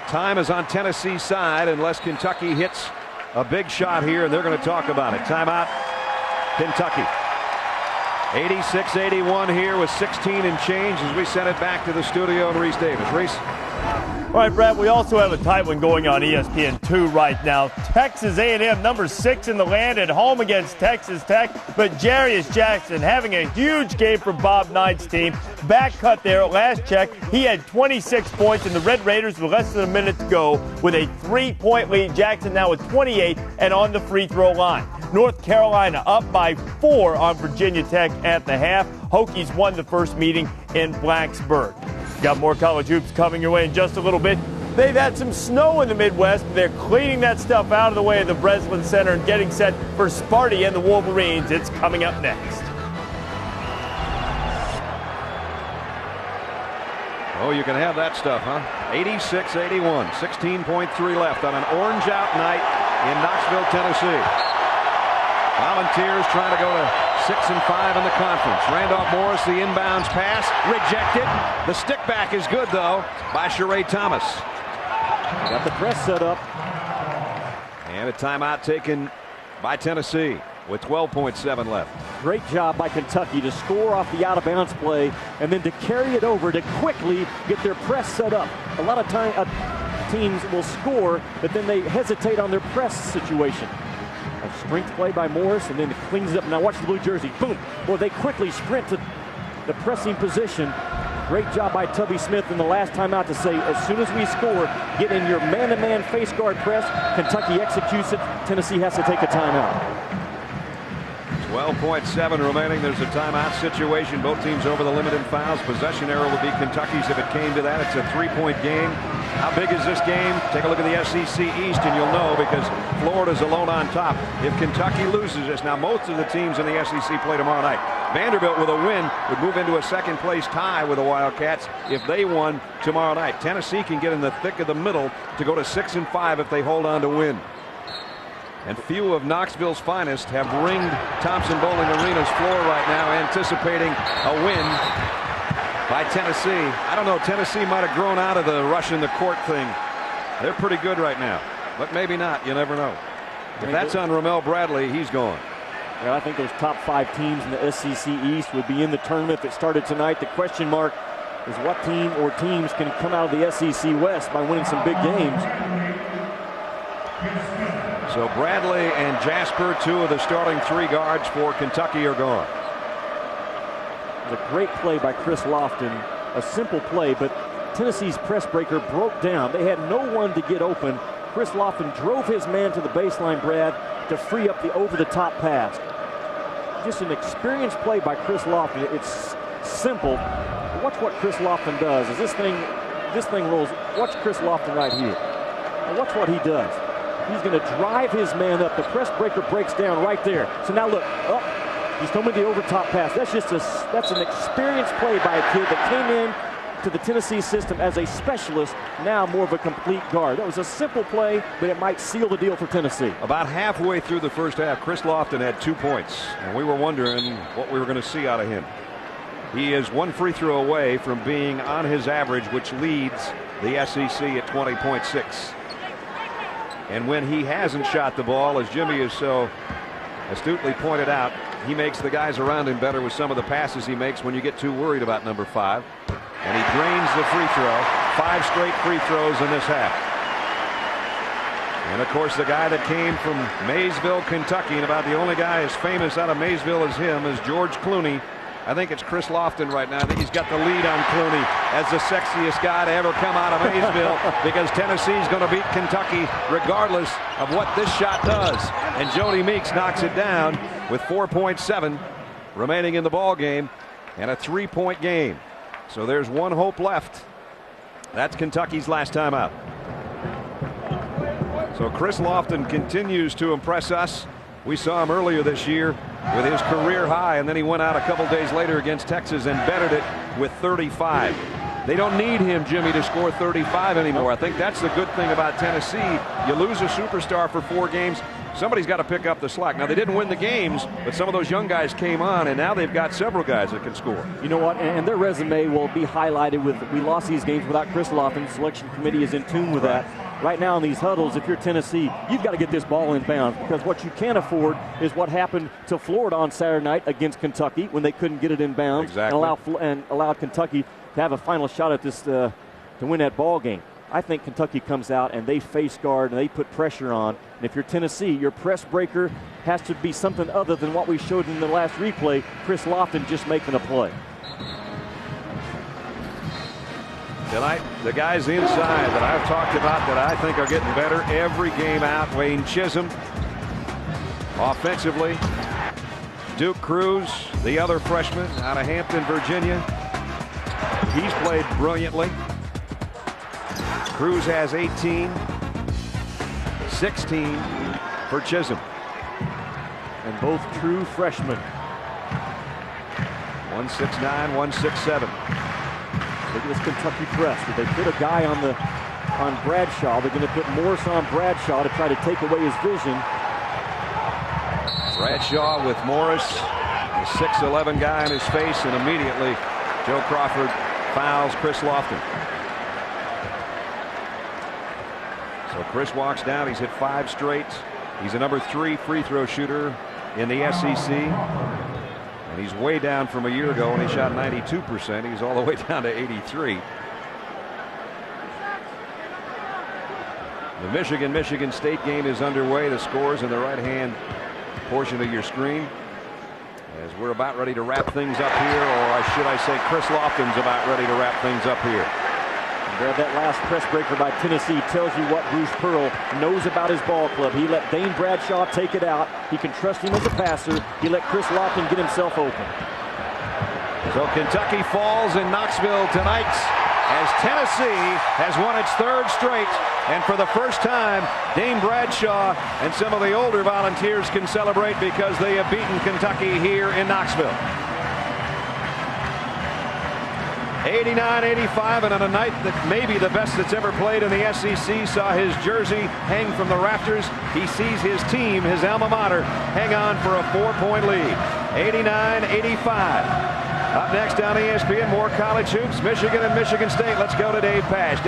Time is on Tennessee's side unless Kentucky hits a big shot here, and they're going to talk about it. Timeout, Kentucky. 86-81 here with 16 and change as we send it back to the studio and Reese Davis. Reese? All right, Brad, we also have a tight one going on ESPN2 right now. Texas A&M, number 6 in the land, at home against Texas Tech. But Jarius Jackson having a huge game for Bob Knight's team. Back cut there at last check. He had 26 points, and the Red Raiders with less than a minute to go with a 3-point lead. Jackson now with 28 and on the free throw line. North Carolina up by 4 on Virginia Tech at the half. Hokies won the first meeting in Blacksburg. Got more college hoops coming your way in just a little bit. They've had some snow in the Midwest. They're cleaning that stuff out of the way at the Breslin Center and getting set for Sparty and the Wolverines. It's coming up next. Oh, you can have that stuff, huh? 86-81, 16.3 left on an orange-out night in Knoxville, Tennessee. Volunteers trying to go to 6-5 in the conference. Randolph Morris, the inbounds pass, rejected. The stick back is good, though, by Sheree Thomas. Got the press set up. And a timeout taken by Tennessee with 12.7 left. Great job by Kentucky to score off the out-of-bounds play and then to carry it over to quickly get their press set up. A lot of time teams will score, but then they hesitate on their press situation. A strength play by Morris, and then it cleans it up. Now watch the blue jersey. Boom. Well, they quickly sprint to the pressing position. Great job by Tubby Smith in the last timeout to say, as soon as we score, get in your man-to-man face guard press. Kentucky executes it. Tennessee has to take a timeout. 12.7 remaining. There's a timeout situation. Both teams over the limit in fouls. Possession error would be Kentucky's if it came to that. It's a 3-point game. How big is this game? Take a look at the SEC East and you'll know, because Florida's alone on top. If Kentucky loses this, now most of the teams in the SEC play tomorrow night. Vanderbilt with a win would move into a second place tie with the Wildcats if they won tomorrow night. Tennessee can get in the thick of the middle to go to 6-5 if they hold on to win. And few of Knoxville's finest have ringed Thompson-Boling Arena's floor right now, anticipating a win by Tennessee. I don't know, Tennessee might have grown out of the rushing the court thing. They're pretty good right now, but maybe not. You never know. If that's on Ramel Bradley, he's gone. Well, I think those top 5 teams in the SEC East would be in the tournament if it started tonight. The question mark is what team or teams can come out of the SEC West by winning some big games. So Bradley and Jasper, 2 of the starting 3 guards for Kentucky, are gone. It was a great play by Chris Lofton. A simple play, but Tennessee's press breaker broke down. They had no one to get open. Chris Lofton drove his man to the baseline, Brad, to free up the over-the-top pass. Just an experienced play by Chris Lofton. It's simple. Watch what Chris Lofton does. As this thing rolls, watch Chris Lofton right here. And watch what he does. He's going to drive his man up. The press breaker breaks down right there. So now look, he's throwing the over-top pass. That's an experienced play by a kid that came in to the Tennessee system as a specialist, now more of a complete guard. That was a simple play, but it might seal the deal for Tennessee. About halfway through the first half, Chris Lofton had 2 points, and we were wondering what we were going to see out of him. He is 1 free throw away from being on his average, which leads the SEC at 20.6. And when he hasn't shot the ball, as Jimmy has so astutely pointed out, he makes the guys around him better with some of the passes he makes when you get too worried about number 5. And he drains the free throw. 5 straight free throws in this half. And of course, the guy that came from Maysville, Kentucky, and about the only guy as famous out of Maysville as him is George Clooney. I think it's Chris Lofton right now. I think he's got the lead on Clooney as the sexiest guy to ever come out of Maysville, because Tennessee's going to beat Kentucky regardless of what this shot does. And Jody Meeks knocks it down with 4.7 remaining in the ball game and a 3-point game. So there's one hope left. That's Kentucky's last time out. So Chris Lofton continues to impress us. We saw him earlier this year with his career high, and then he went out a couple days later against Texas and bettered it with 35. They don't need him, Jimmy, to score 35 anymore. I think that's the good thing about Tennessee. You lose a superstar for 4 games, somebody's got to pick up the slack. Now, they didn't win the games, but some of those young guys came on, and now they've got several guys that can score. You know what? And their resume will be highlighted with, we lost these games without Chris Lofton. The selection committee is in tune with that. Right now in these huddles, if you're Tennessee, you've got to get this ball in bounds, because what you can't afford is what happened to Florida on Saturday night against Kentucky when they couldn't get it in bounds. Exactly. and allowed Kentucky to have a final shot at this to win that ball game. I think Kentucky comes out and they face guard and they put pressure on. And if you're Tennessee, your press breaker has to be something other than what we showed in the last replay, Chris Lofton just making a play. Tonight, the guys inside that I've talked about that I think are getting better every game out. Wayne Chisholm, Offensively, Duke Cruz, the other freshman out of Hampton, Virginia. He's played brilliantly. Cruz has 18, 16 for Chisholm. And both true freshmen. 169, 167. Look at this Kentucky press. If they put a guy on Bradshaw, they're going to put Morris on Bradshaw to try to take away his vision. Bradshaw with Morris, the 6'11" guy in his face, and immediately Joe Crawford fouls Chris Lofton. So Chris walks down. He's hit 5 straight. He's a number 3 free throw shooter in the SEC. And he's way down from a year ago when he shot 92%. He's all the way down to 83. The Michigan State game is underway. The scores in the right-hand portion of your screen. As we're about ready to wrap things up here, or should I say Chris Lofton's about ready to wrap things up here. There, that last press breaker by Tennessee tells you what Bruce Pearl knows about his ball club. He let Dane Bradshaw take it out. He can trust him as a passer. He let Chris Lofton get himself open. So Kentucky falls in Knoxville tonight as Tennessee has won its 3rd straight. And for the first time, Dane Bradshaw and some of the older Volunteers can celebrate because they have beaten Kentucky here in Knoxville. 89-85, and on a night that may be the best that's ever played in the SEC, saw his jersey hang from the rafters. He sees his team, his alma mater, hang on for a 4-point lead. 89-85. Up next on ESPN, more college hoops, Michigan and Michigan State. Let's go to Dave Pasch. Dave.